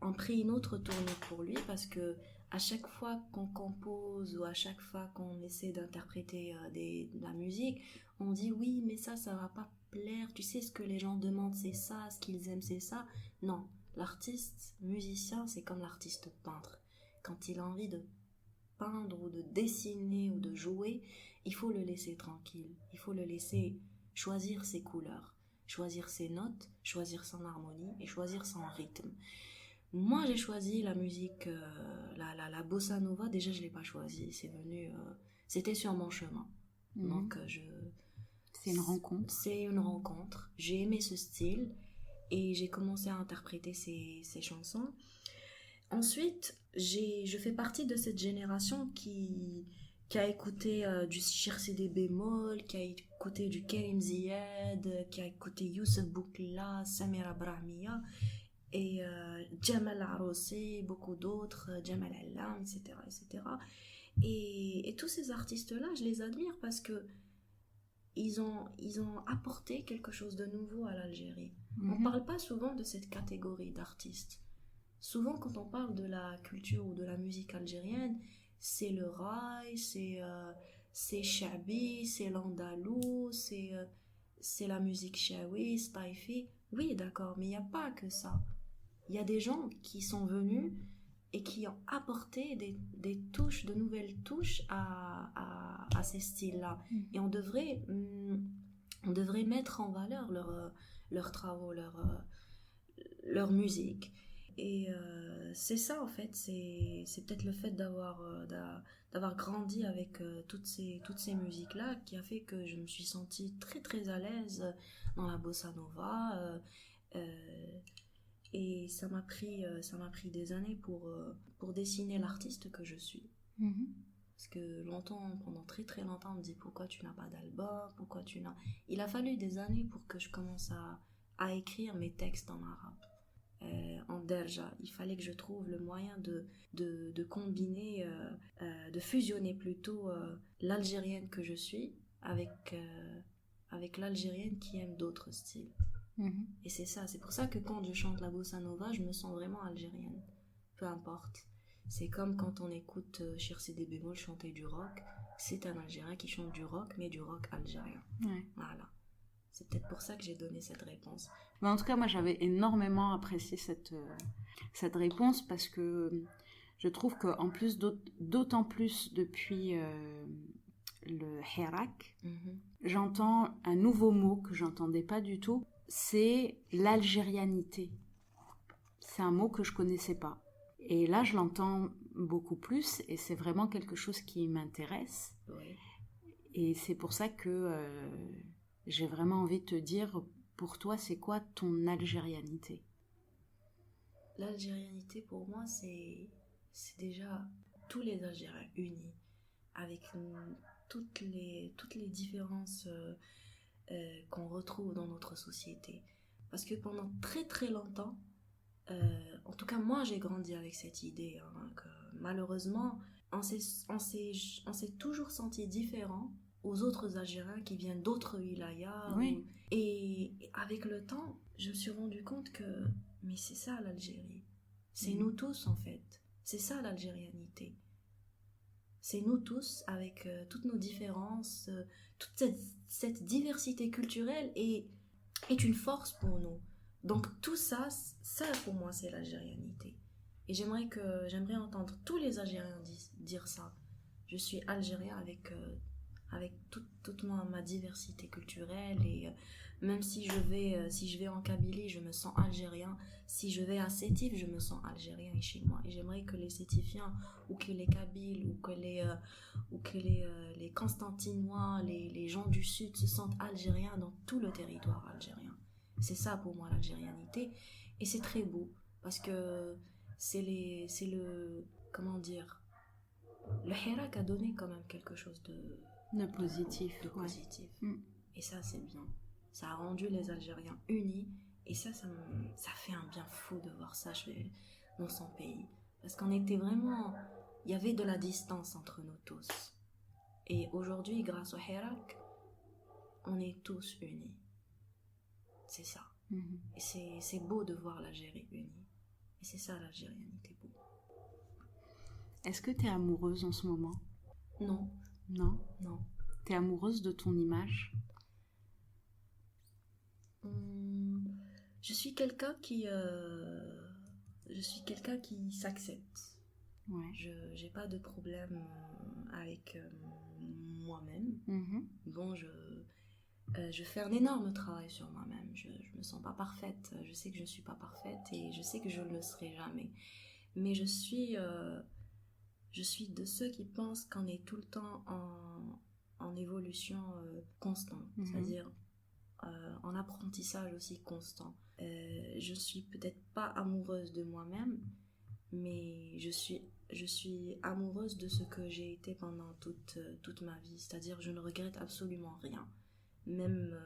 ont pris une autre tournure pour lui parce que à chaque fois qu'on compose ou à chaque fois qu'on essaie d'interpréter de la musique, on dit oui mais ça va pas plaire, tu sais ce que les gens demandent c'est ça, ce qu'ils aiment c'est ça. Non, l'artiste musicien c'est comme l'artiste peintre. Quand il a envie de peindre ou de dessiner ou de jouer, il faut le laisser tranquille, il faut le laisser choisir ses couleurs, choisir ses notes, choisir son harmonie et choisir son rythme. Moi, j'ai choisi la musique, la bossa nova. Déjà, je l'ai pas choisie. C'était sur mon chemin. Donc, c'est une rencontre. C'est une rencontre. J'ai aimé ce style et j'ai commencé à interpréter ces chansons. Ensuite, je fais partie de cette génération qui a écouté du Shircedi bémol, qui a écouté du Karim Ziad, qui a écouté Youssef Boukla, Samira Brahmiya et Jamal Arossi, beaucoup d'autres, Jamal Allam, etc. etc. Et tous ces artistes-là, je les admire parce que ils ont apporté quelque chose de nouveau à l'Algérie. On ne parle pas souvent de cette catégorie d'artistes. Souvent, quand on parle de la culture ou de la musique algérienne, c'est le raï, c'est Chabi, c'est l'andalou, c'est la musique chaouis, taïfi. Oui, d'accord, mais il n'y a pas que ça. Il y a des gens qui sont venus et qui ont apporté des touches, de nouvelles touches à ces styles-là. Et on devrait mettre en valeur leurs travaux, leur musique. Et c'est ça en fait, c'est peut-être le fait d'avoir grandi avec toutes ces musiques-là qui a fait que je me suis sentie très très à l'aise dans la bossa nova. Et ça m'a pris des années pour dessiner l'artiste que je suis. Parce que pendant très très longtemps, on me dit pourquoi tu n'as pas d'album, Il a fallu des années pour que je commence à écrire mes textes en arabe. En derja, il fallait que je trouve le moyen de combiner, de fusionner plutôt l'algérienne que je suis avec l'algérienne qui aime d'autres styles. Et c'est pour ça que quand je chante la bossa nova, je me sens vraiment algérienne, peu importe. C'est comme quand on écoute Shircedi bémol chanter du rock, c'est un Algérien qui chante du rock, mais du rock algérien. Voilà. C'est peut-être pour ça que j'ai donné cette réponse. Mais en tout cas, moi, j'avais énormément apprécié cette réponse parce que je trouve qu'en plus, d'autant plus depuis le Hirak, j'entends un nouveau mot que j'entendais pas du tout, c'est l'algérianité. C'est un mot que je connaissais pas. Et là, je l'entends beaucoup plus et c'est vraiment quelque chose qui m'intéresse. Oui. Et c'est pour ça que j'ai vraiment envie de te dire, pour toi, c'est quoi ton algérianité? L'algérianité, pour moi, c'est déjà tous les Algériens unis, avec toutes les différences qu'on retrouve dans notre société. Parce que pendant très très longtemps, en tout cas moi j'ai grandi avec cette idée que malheureusement on s'est toujours senti différent aux autres Algériens qui viennent d'autres wilayas. Oui. Et avec le temps je me suis rendu compte que mais c'est ça l'Algérie, c'est nous tous en fait, c'est ça l'algérianité, c'est nous tous avec toutes nos différences, toute cette diversité culturelle est une force pour nous. Donc tout ça pour moi c'est l'algérianité. Et j'aimerais entendre tous les Algériens dire ça. Je suis algérien avec toute ma diversité culturelle. Et même si je vais en Kabylie, je me sens algérien. Si je vais à Sétif, je me sens algérien et chez moi. Et j'aimerais que les Sétifiens, ou que les Kabyles, ou que les Constantinois, les gens du Sud se sentent algériens dans tout le territoire algérien. C'est ça pour moi l'algérianité. Et c'est très beau, parce que c'est le... Comment dire, le Hirak a donné quand même quelque chose de positif. Et ça, c'est bien. Ça a rendu les Algériens unis. Et ça fait un bien fou de voir ça dans son pays. Parce qu'on était vraiment... Il y avait de la distance entre nous tous. Et aujourd'hui, grâce au Hirak, on est tous unis. C'est ça. Et c'est beau de voir l'Algérie unie. Et c'est ça, l'algérianité beau. Est-ce que tu es amoureuse en ce moment? Non. Non? Non. Tu es amoureuse de ton image? Je suis quelqu'un qui s'accepte. Ouais. J'ai pas de problème avec moi-même. Bon, je fais un énorme travail sur moi-même. Je me sens pas parfaite. Je sais que je suis pas parfaite et je sais que je ne le serai jamais. Mais je suis de ceux qui pensent qu'on est tout le temps en évolution constante. C'est-à-dire en apprentissage aussi constant. Je suis peut-être pas amoureuse de moi-même, mais je suis amoureuse de ce que j'ai été pendant toute ma vie. C'est-à-dire je ne regrette absolument rien. Même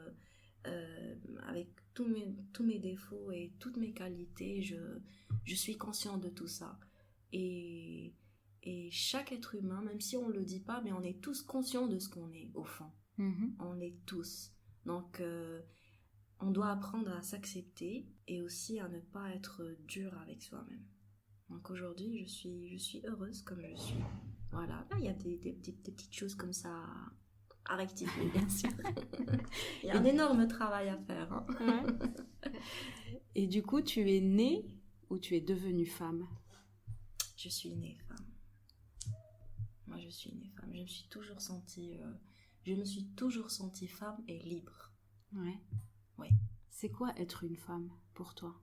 avec tous mes défauts et toutes mes qualités, je suis consciente de tout ça. Et chaque être humain, même si on ne le dit pas, mais on est tous conscients de ce qu'on est au fond. On l'est tous. Donc, on doit apprendre à s'accepter et aussi à ne pas être dur avec soi-même. Donc aujourd'hui, je suis heureuse comme je suis. Voilà. Il y a des petites choses comme ça à rectifier, bien sûr. Il y a un énorme travail à faire. Hein. Ouais. Et du coup, tu es née ou tu es devenue femme? Je suis née femme. Moi, je suis née femme. Je me suis toujours sentie femme et libre. Ouais. Oui. C'est quoi être une femme pour toi?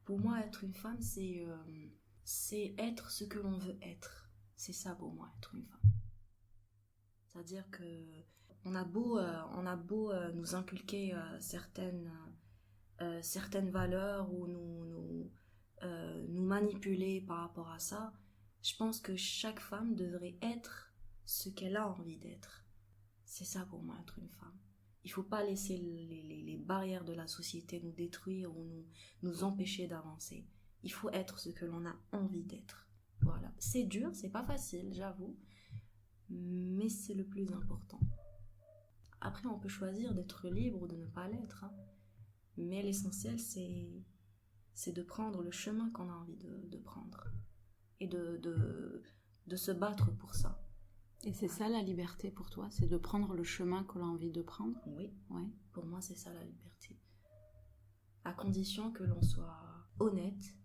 Pour moi, être une femme, c'est être ce que l'on veut être. C'est ça pour moi, être une femme. C'est-à-dire que on a beau nous inculquer certaines valeurs ou nous manipuler par rapport à ça, je pense que chaque femme devrait être ce qu'elle a envie d'être. C'est ça pour moi, être une femme. Il ne faut pas laisser les barrières de la société nous détruire ou nous empêcher d'avancer. Il faut être ce que l'on a envie d'être. Voilà. C'est dur, c'est pas facile, j'avoue, mais c'est le plus important. Après, on peut choisir d'être libre ou de ne pas l'être, hein. Mais l'essentiel, c'est de prendre le chemin qu'on a envie de prendre et de se battre pour ça. Et c'est ça la liberté pour toi? C'est de prendre le chemin qu'on a envie de prendre? Oui, ouais. Pour moi c'est ça la liberté. À condition que l'on soit honnête,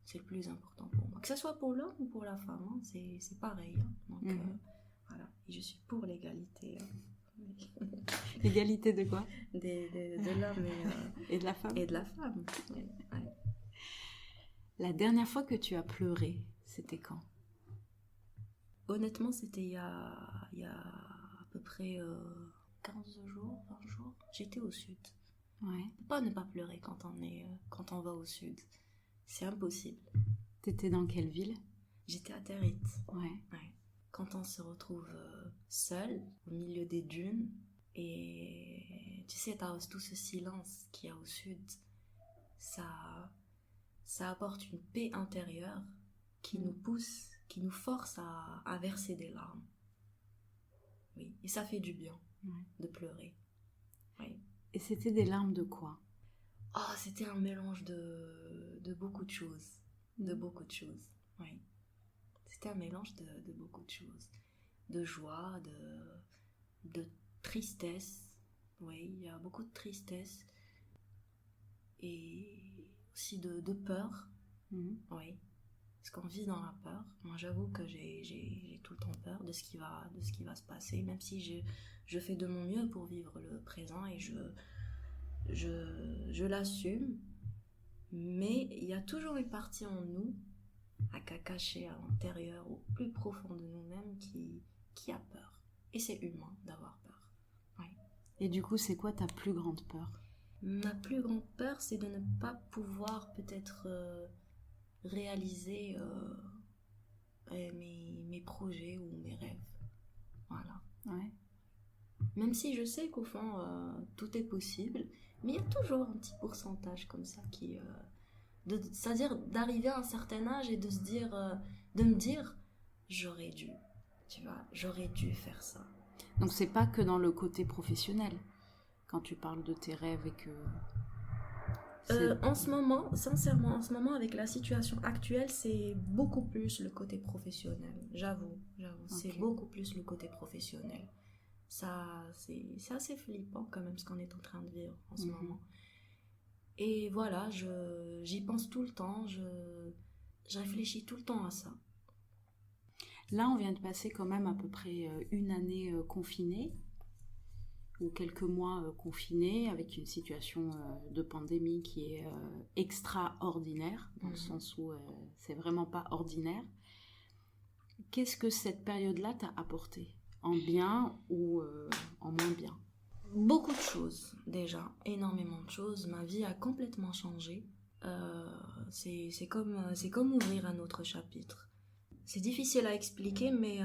c'est le plus important pour moi. Que ce soit pour l'homme ou pour la femme, hein, c'est pareil. Hein. Donc voilà, et je suis pour l'égalité. L'égalité de quoi? De l'homme et de la femme. Et de la femme, ouais. La dernière fois que tu as pleuré, c'était quand? Honnêtement, c'était il y a à peu près 15 jours, 20 jours. J'étais au sud. Ouais. On peut pas ne pas pleurer quand on va au sud. C'est impossible. T'étais dans quelle ville? J'étais à Territ. Ouais. Quand on se retrouve seul, au milieu des dunes, et tu sais, t'as tout ce silence qu'il y a au sud, ça apporte une paix intérieure qui nous pousse, qui nous force à verser des larmes. Oui, et ça fait du bien de pleurer. Oui. Et c'était des larmes de quoi? Oh, c'était un mélange de beaucoup de choses. De beaucoup de choses, oui. C'était un mélange de beaucoup de choses. De joie, de tristesse. Oui, il y a beaucoup de tristesse. Et aussi de peur. Oui. parce qu'on vit dans la peur. Moi, j'avoue que j'ai tout le temps peur de ce qui va se passer, même si je fais de mon mieux pour vivre le présent et je l'assume. Mais il y a toujours une partie en nous, à cacher à l'intérieur, au plus profond de nous-mêmes, qui a peur. Et c'est humain d'avoir peur. Oui. Et du coup, c'est quoi ta plus grande peur? Ma plus grande peur, c'est de ne pas pouvoir peut-être réaliser mes projets ou mes rêves. Voilà. Ouais. Même si je sais qu'au fond, tout est possible, mais il y a toujours un petit pourcentage comme ça qui... c'est-à-dire d'arriver à un certain âge et de me dire, j'aurais dû, tu vois, j'aurais dû faire ça. Donc c'est pas que dans le côté professionnel, quand tu parles de tes rêves et que... En ce moment, sincèrement, avec la situation actuelle, c'est beaucoup plus le côté professionnel. J'avoue. Okay. C'est beaucoup plus le côté professionnel. Ça, c'est assez flippant quand même ce qu'on est en train de vivre en ce moment. Et voilà, j'y pense tout le temps, je réfléchis tout le temps à ça. Là, on vient de passer quand même à peu près une année confinée, ou quelques mois confinés, avec une situation de pandémie qui est extraordinaire, dans le sens où c'est vraiment pas ordinaire. Qu'est-ce que cette période-là t'a apporté, en bien ou en moins bien? Beaucoup de choses, déjà, énormément de choses. Ma vie a complètement changé. C'est comme ouvrir un autre chapitre. C'est difficile à expliquer, mais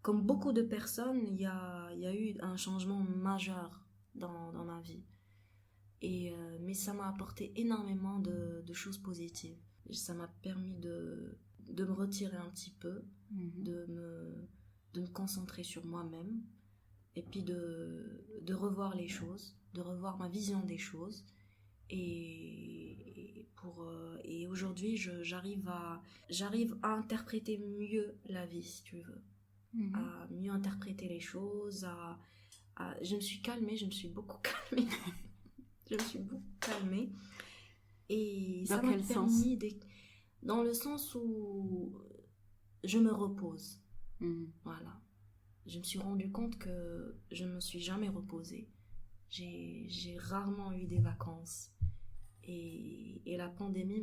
comme beaucoup de personnes, il y a eu un changement majeur dans ma vie. Mais ça m'a apporté énormément de choses positives. Ça m'a permis de me retirer un petit peu, de me concentrer sur moi-même, et puis de revoir les choses, de revoir ma vision des choses. Et aujourd'hui, j'arrive à interpréter mieux la vie, si tu veux. À mieux interpréter les choses, je me suis calmée, je me suis beaucoup calmée. Et dans ça m'a permis dans le sens où je me repose. Voilà. Je me suis rendu compte que je ne me suis jamais reposée. J'ai rarement eu des vacances. Et la pandémie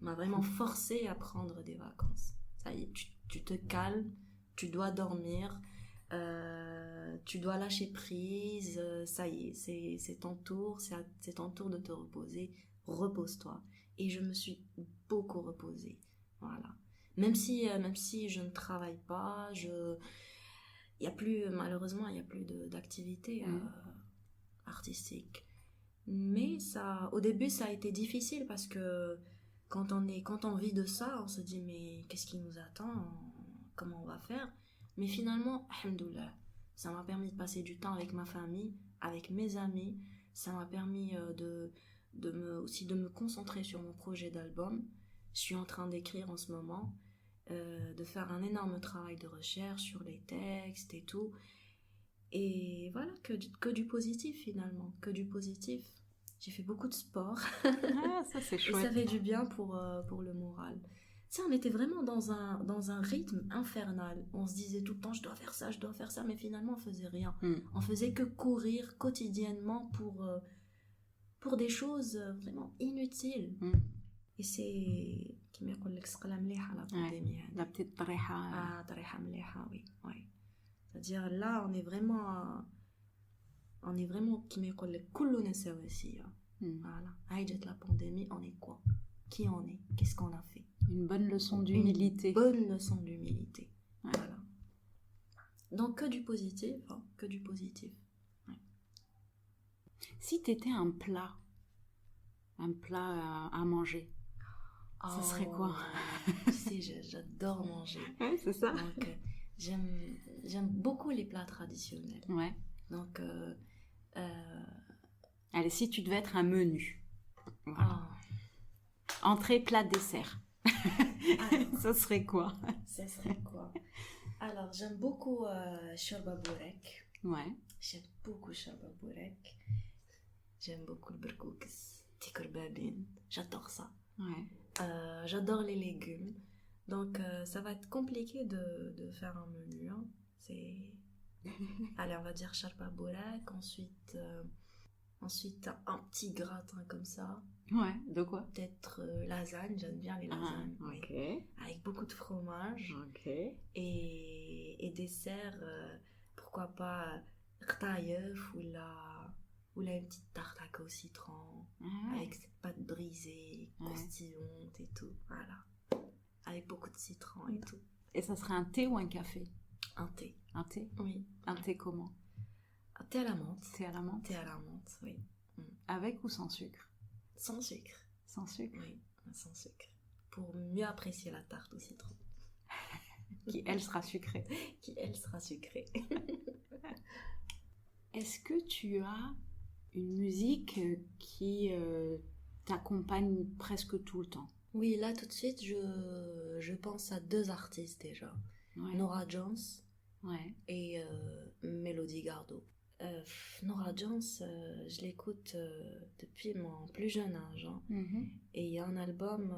m'a vraiment forcée à prendre des vacances. Ça y est, tu te calmes, tu dois dormir, tu dois lâcher prise, ça y est, c'est ton tour de te reposer, repose-toi. Et je me suis beaucoup reposée, voilà. Même si je ne travaille pas, malheureusement, il n'y a plus d'activité artistique. Mais au début, ça a été difficile parce que quand on vit de ça, on se dit mais qu'est-ce qui nous attend? Comment on va faire? Mais finalement, alhamdoulilah, ça m'a permis de passer du temps avec ma famille, avec mes amis. Ça m'a permis aussi de me concentrer sur mon projet d'album. Je suis en train d'écrire en ce moment, de faire un énorme travail de recherche sur les textes et tout. Et voilà, que du positif finalement, que du positif. J'ai fait beaucoup de sport. Ah, ça c'est chouette. Et ça fait du bien pour le moral. Tu sais, on était vraiment dans un rythme infernal. On se disait tout le temps, je dois faire ça, mais finalement on faisait rien. On faisait que courir quotidiennement pour des choses vraiment inutiles. Et c'est... Qui la pandémie. La petite tariha. Ah, tariha mliha, oui. C'est-à-dire là, on est vraiment qui me colle كلنا سواسية. Voilà. Avec la pandémie, on est quoi? Qui on est? Qu'est-ce qu'on a fait? Une bonne leçon d'humilité. Une bonne leçon d'humilité. Ouais. Voilà. Donc que du positif, hein, que du positif. Ouais. Si t'étais un plat à manger, ça serait quoi? Tu sais, j'adore manger. Ouais, c'est ça. Donc j'aime beaucoup les plats traditionnels. Ouais. Donc allez, si tu devais être un menu. Voilà. Entrée, plat, dessert. Ça serait quoi? Alors, j'aime beaucoup shorba bourek. Ouais. J'aime beaucoup shorba bourek. J'aime beaucoup le berkoukes, tikr babine. J'adore ça. Ouais. J'adore les légumes. Donc, ça va être compliqué de faire un menu. Hein. C'est... Allez, on va dire charpa bolak. Ensuite, un petit gratin comme ça. Ouais, de quoi? Peut-être lasagne, j'aime bien les lasagnes. Ok. Oui. Avec beaucoup de fromage. Ok. Et dessert, pourquoi pas rtaïeuf ou une petite tarte au citron. Avec cette pâte brisée, croustillante et tout. Voilà. Avec beaucoup de citron et tout. Et ça serait un thé ou un café? Un thé. Un thé? Oui. Un thé comment? Un thé à la menthe. Thé à la menthe? Thé à la menthe, oui. Avec ou sans sucre? Sans sucre. Sans sucre? Oui, sans sucre. Pour mieux apprécier la tarte au citron. Qui, elle, sera sucrée. Qui, elle, sera sucrée. Est-ce que tu as une musique qui t'accompagne presque tout le temps? Oui, là, tout de suite, je pense à 2 artistes déjà. Ouais. Norah Jones et Mélodie Gardot. Norah Jones, je l'écoute depuis mon plus jeune âge. Hein. Et il y a un album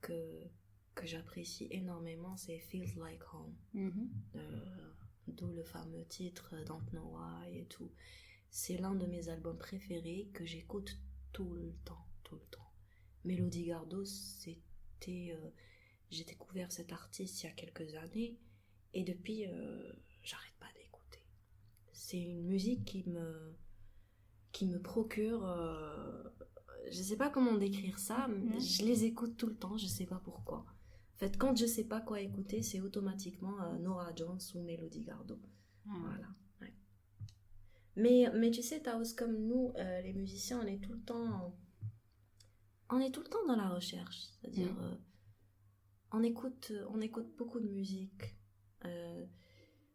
que j'apprécie énormément, c'est Feels Like Home. D'où le fameux titre Don't Know Why et tout. C'est l'un de mes albums préférés que j'écoute tout le temps. Mélodie Gardot, c'était... j'ai découvert cet artiste il y a quelques années et depuis, j'arrête pas d'écouter. C'est une musique qui me procure... je sais pas comment décrire ça, mais je les écoute tout le temps, je sais pas pourquoi. En fait, quand je sais pas quoi écouter, c'est automatiquement Norah Jones ou Mélodie Gardot. Voilà. Ouais. Mais tu sais, Taos, comme nous, les musiciens, on est tout le temps dans la recherche. C'est-à-dire, on écoute beaucoup de musique.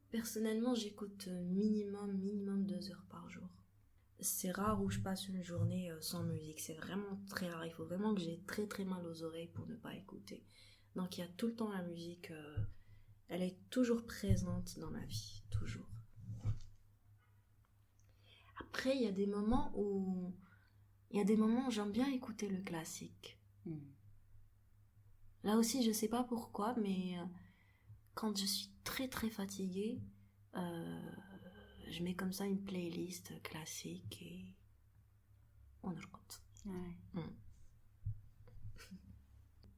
Personnellement, j'écoute minimum 2 heures par jour. C'est rare où je passe une journée sans musique. C'est vraiment très rare. Il faut vraiment que j'ai très très mal aux oreilles pour ne pas écouter. Donc il y a tout le temps la musique. Elle est toujours présente dans ma vie. Toujours. Après, il y a des moments où j'aime bien écouter le classique. Là aussi, je sais pas pourquoi, mais quand je suis très très fatiguée, je mets comme ça une playlist classique et on écoute.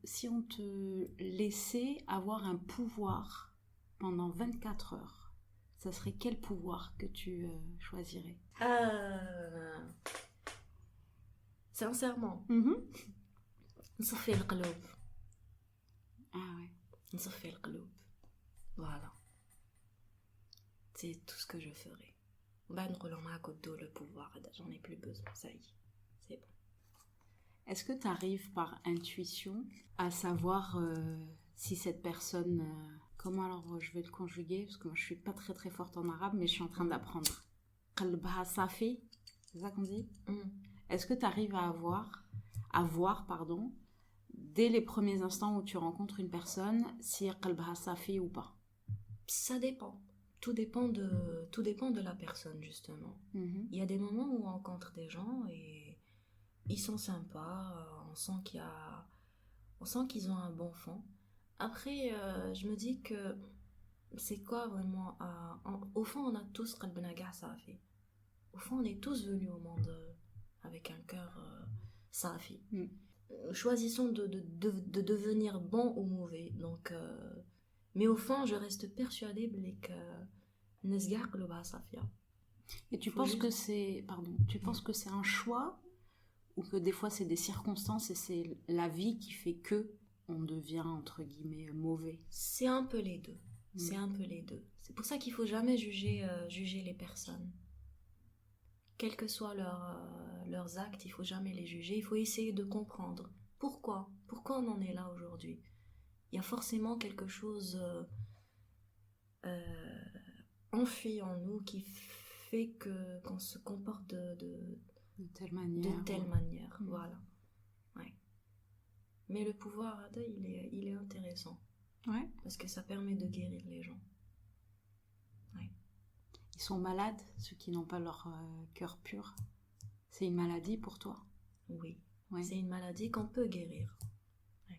Si on te laissait avoir un pouvoir pendant 24 heures, ça serait quel pouvoir que tu choisirais? Sincèrement. نصفي القلوب. نصفي القلوب. Voilà. C'est tout ce que je ferai. Le pouvoir, j'en ai plus besoin, ça y est. C'est bon. Est-ce que tu arrives par intuition à savoir si cette personne... comment alors je vais le conjuguer? Parce que moi je suis pas très très forte en arabe, mais je suis en train d'apprendre. Qalbaha safi, c'est ça qu'on dit? Est-ce que tu arrives à voir, dès les premiers instants où tu rencontres une personne, si qalbaha safi ou pas? Ça dépend. Tout dépend de la personne, justement. Il y a des moments où on rencontre des gens et ils sont sympas, on sent qu'ils ont un bon fond. Après, je me dis que c'est quoi vraiment... au fond, on a tous qalbna ga safi. Au fond, on est tous venus au monde avec un cœur safi. Choisissons de devenir bon ou mauvais. Donc... mais au fond, je reste persuadée que nesgar qlouba safia. Et tu penses que c'est un choix ou que des fois c'est des circonstances et c'est la vie qui fait que on devient entre guillemets mauvais? C'est un peu les deux. C'est un peu les deux. C'est pour ça qu'il faut jamais juger les personnes. Quels que soient leurs actes, il faut jamais les juger. Il faut essayer de comprendre pourquoi on en est là aujourd'hui. Il y a forcément quelque chose enfui en nous qui fait qu'on se comporte de telle manière. Voilà. Ouais. Mais le pouvoir, il est intéressant. Ouais. Parce que ça permet de guérir les gens. Ouais. Ils sont malades, ceux qui n'ont pas leur cœur pur. C'est une maladie pour toi? Oui. Ouais. C'est une maladie qu'on peut guérir. Ouais.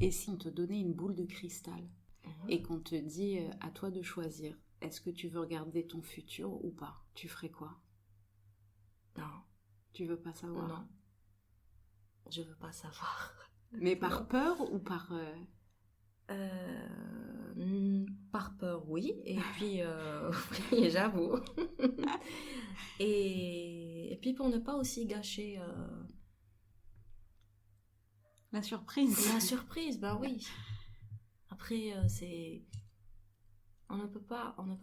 Et si on te donnait une boule de cristal et qu'on te dit à toi de choisir, est-ce que tu veux regarder ton futur ou pas? Tu ferais quoi? Non. Tu veux pas savoir? Non. Je veux pas savoir. Mais par peur ou par... Par peur, oui. Et puis, oui, j'avoue. Et puis pour ne pas aussi gâcher... La surprise. La surprise, bah oui. Après, c'est... On ne peut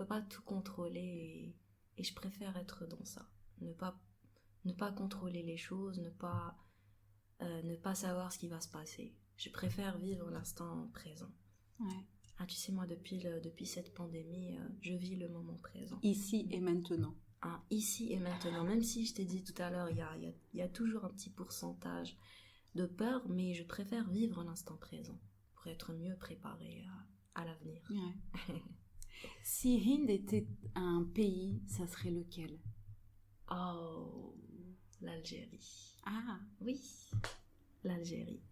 pas tout contrôler et je préfère être dans ça. Ne pas contrôler les choses, ne pas savoir ce qui va se passer. Je préfère vivre l'instant présent. Ouais. Ah, tu sais, moi, depuis cette pandémie, je vis le moment présent. Ici et maintenant. Ah, ici et maintenant. Même si je t'ai dit tout à l'heure, il y a toujours un petit pourcentage de peur, mais je préfère vivre l'instant présent pour être mieux préparée à l'avenir. Ouais. Si Hind était un pays, ça serait lequel? Oh, l'Algérie. Ah, oui, l'Algérie.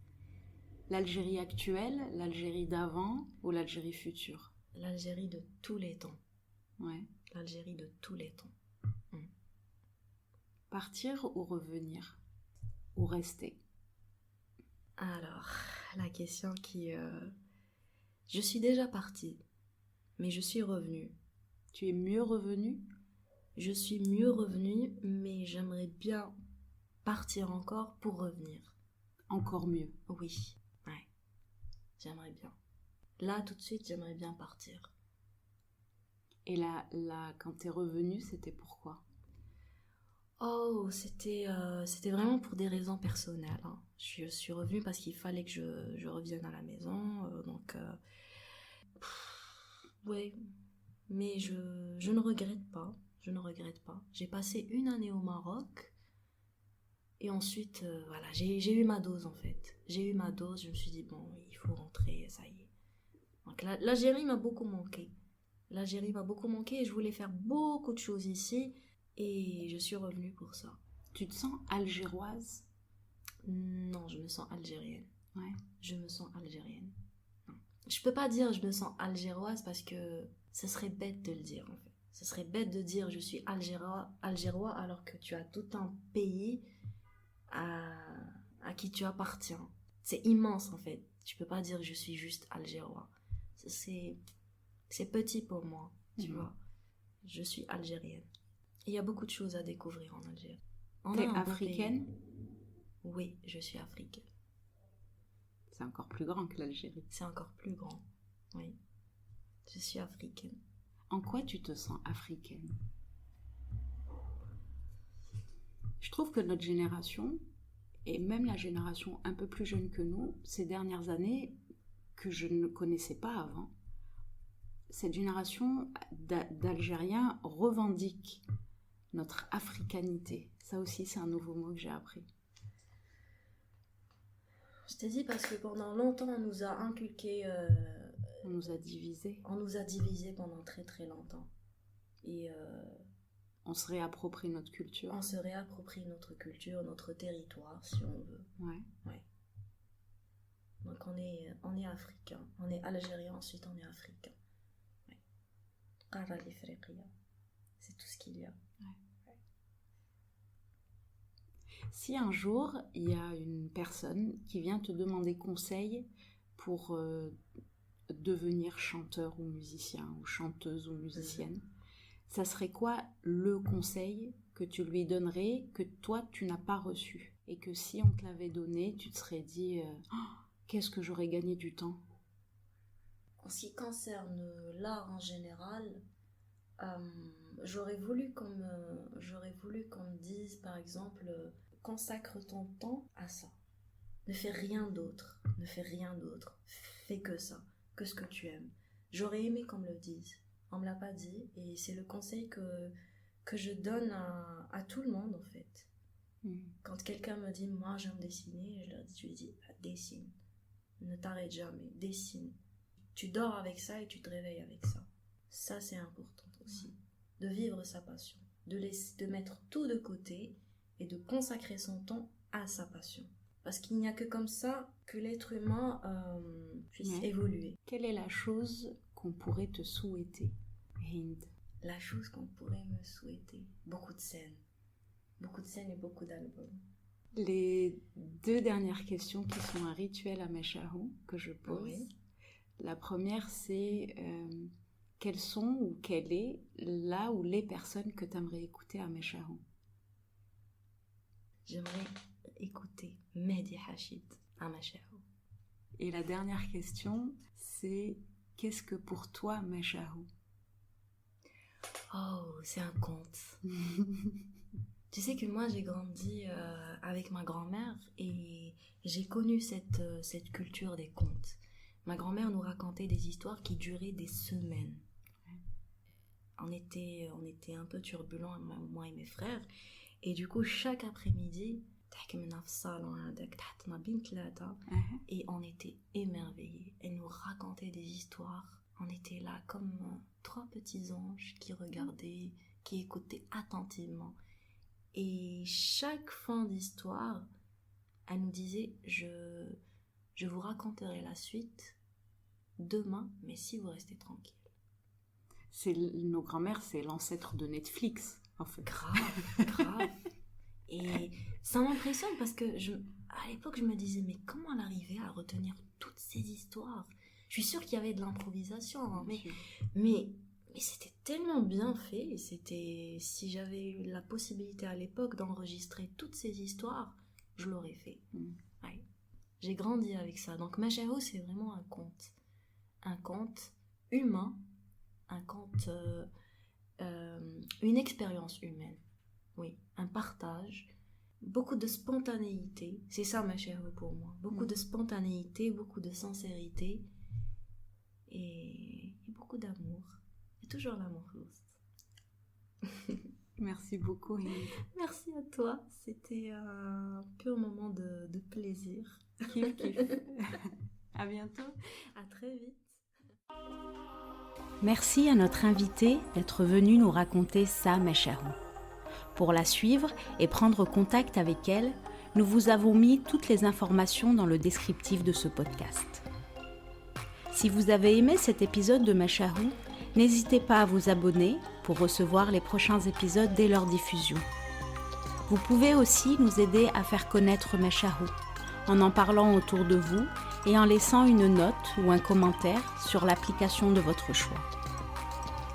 L'Algérie actuelle, l'Algérie d'avant ou l'Algérie future? L'Algérie de tous les temps. Ouais. L'Algérie de tous les temps. Partir ou revenir? Ou rester? Alors, la question qui... Je suis déjà partie, mais je suis revenue. Tu es mieux revenue? Je suis mieux revenue, mais j'aimerais bien partir encore pour revenir. Encore mieux? Oui, ouais. J'aimerais bien. Là, tout de suite, j'aimerais bien partir. Et là quand t'es revenue, c'était pourquoi? Oh, c'était vraiment pour des raisons personnelles. Hein. Je suis revenue parce qu'il fallait que je revienne à la maison. Ouais, mais je ne regrette pas. Je ne regrette pas. J'ai passé 1 année au Maroc. Et ensuite, voilà, j'ai eu ma dose en fait. J'ai eu ma dose, je me suis dit, bon, il faut rentrer, ça y est. Donc l'Algérie m'a beaucoup manqué. L'Algérie m'a beaucoup manqué et je voulais faire beaucoup de choses ici. Et je suis revenue pour ça. Tu te sens algéroise? Non, je me sens algérienne. Ouais. Je me sens algérienne. Non. Je peux pas dire je me sens algéroise parce que ce serait bête de le dire en fait. Ce serait bête de dire je suis algérois alors que tu as tout un pays à qui tu appartiens. C'est immense en fait. Tu peux pas dire je suis juste algérois. C'est petit pour moi, tu vois. Je suis algérienne. Il y a beaucoup de choses à découvrir en Algérie. T'es africaine? Oui, je suis africaine. C'est encore plus grand que l'Algérie. C'est encore plus grand, oui. Je suis africaine. En quoi tu te sens africaine? Je trouve que notre génération, et même la génération un peu plus jeune que nous, ces dernières années, que je ne connaissais pas avant, cette génération d'Algériens revendique notre africanité. Ça aussi, c'est un nouveau mot que j'ai appris. Je t'ai dit parce que pendant longtemps, on nous a inculqué... on nous a divisés. On nous a divisés pendant très très longtemps. Et... on se réapproprie notre culture. On se réapproprie notre culture, notre territoire, si on veut. Ouais. Donc on est africain. On est algérien, ensuite on est africain. Ouais. C'est tout ce qu'il y a. Ouais. Si un jour, il y a une personne qui vient te demander conseil pour devenir chanteur ou musicien, ou chanteuse ou musicienne, ça serait quoi le conseil que tu lui donnerais, que toi, tu n'as pas reçu? Et que si on te l'avait donné, tu te serais dit qu'est-ce que j'aurais gagné du temps? En ce qui concerne l'art en général, j'aurais voulu qu'on me dise, par exemple, consacre ton temps à ça. Ne fais rien d'autre. Fais que ça, que ce que tu aimes. J'aurais aimé qu'on me le dise. On me l'a pas dit et c'est le conseil que je donne à tout le monde en fait. Quand quelqu'un me dit moi j'aime dessiner, je lui dis dessine. Ne t'arrête jamais, dessine. Tu dors avec ça et tu te réveilles avec ça. Ça c'est important aussi. De vivre sa passion, de mettre tout de côté et de consacrer son temps à sa passion. Parce qu'il n'y a que comme ça que l'être humain puisse évoluer. Quelle est la chose qu'on pourrait te souhaiter, Hind? La chose qu'on pourrait me souhaiter, beaucoup de scènes et beaucoup d'albums. Les 2 dernières questions qui sont un rituel à Meshahu que je pose. Oui. La première, c'est quelles sont ou quelle est là ou les personnes que tu aimerais écouter à Meshahu? J'aimerais écouter Mehdi Hachid à Meshahu. Et la dernière question, c'est qu'est-ce que pour toi Meshahu? Oh, c'est un conte. Tu sais que moi j'ai grandi avec ma grand-mère et j'ai connu cette culture des contes. Ma grand-mère nous racontait des histoires qui duraient des semaines. On était un peu turbulents, moi et mes frères. Et du coup, chaque après-midi, et on était émerveillés. Elle nous racontait des histoires. On était là comme 3 petits anges qui regardaient, qui écoutaient attentivement. Et chaque fin d'histoire, elle nous disait « Je vous raconterai la suite demain, mais si vous restez tranquille. » Nos grands-mères, c'est l'ancêtre de Netflix, en fait. Grave. Et ça m'impressionne parce que à l'époque, je me disais, mais comment elle arrivait à retenir toutes ces histoires? Je suis sûre qu'il y avait de l'improvisation, hein, mais c'était tellement bien fait. Et si j'avais eu la possibilité à l'époque d'enregistrer toutes ces histoires, je l'aurais fait. Ouais. J'ai grandi avec ça. Donc Meshahu, c'est vraiment un conte humain, un conte, une expérience humaine. Oui, un partage, beaucoup de spontanéité. C'est ça Meshahu pour moi. Beaucoup de spontanéité, beaucoup de sincérité et beaucoup d'amour. Et toujours l'amour, Merci beaucoup, Hind. Merci à toi. C'était un pur moment de plaisir. Kiff. À bientôt. À très vite. Merci à notre invitée d'être venue nous raconter sa Meshahu. Pour la suivre et prendre contact avec elle, nous vous avons mis toutes les informations dans le descriptif de ce podcast. Si vous avez aimé cet épisode de Meshahu, n'hésitez pas à vous abonner pour recevoir les prochains épisodes dès leur diffusion. Vous pouvez aussi nous aider à faire connaître Meshahu en parlant autour de vous et en laissant une note ou un commentaire sur l'application de votre choix.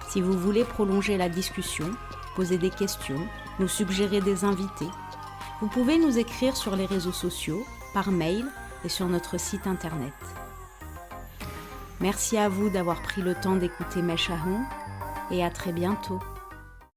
Si vous voulez prolonger la discussion, poser des questions, nous suggérer des invités, vous pouvez nous écrire sur les réseaux sociaux, par mail et sur notre site internet. Merci à vous d'avoir pris le temps d'écouter Meshahu et à très bientôt.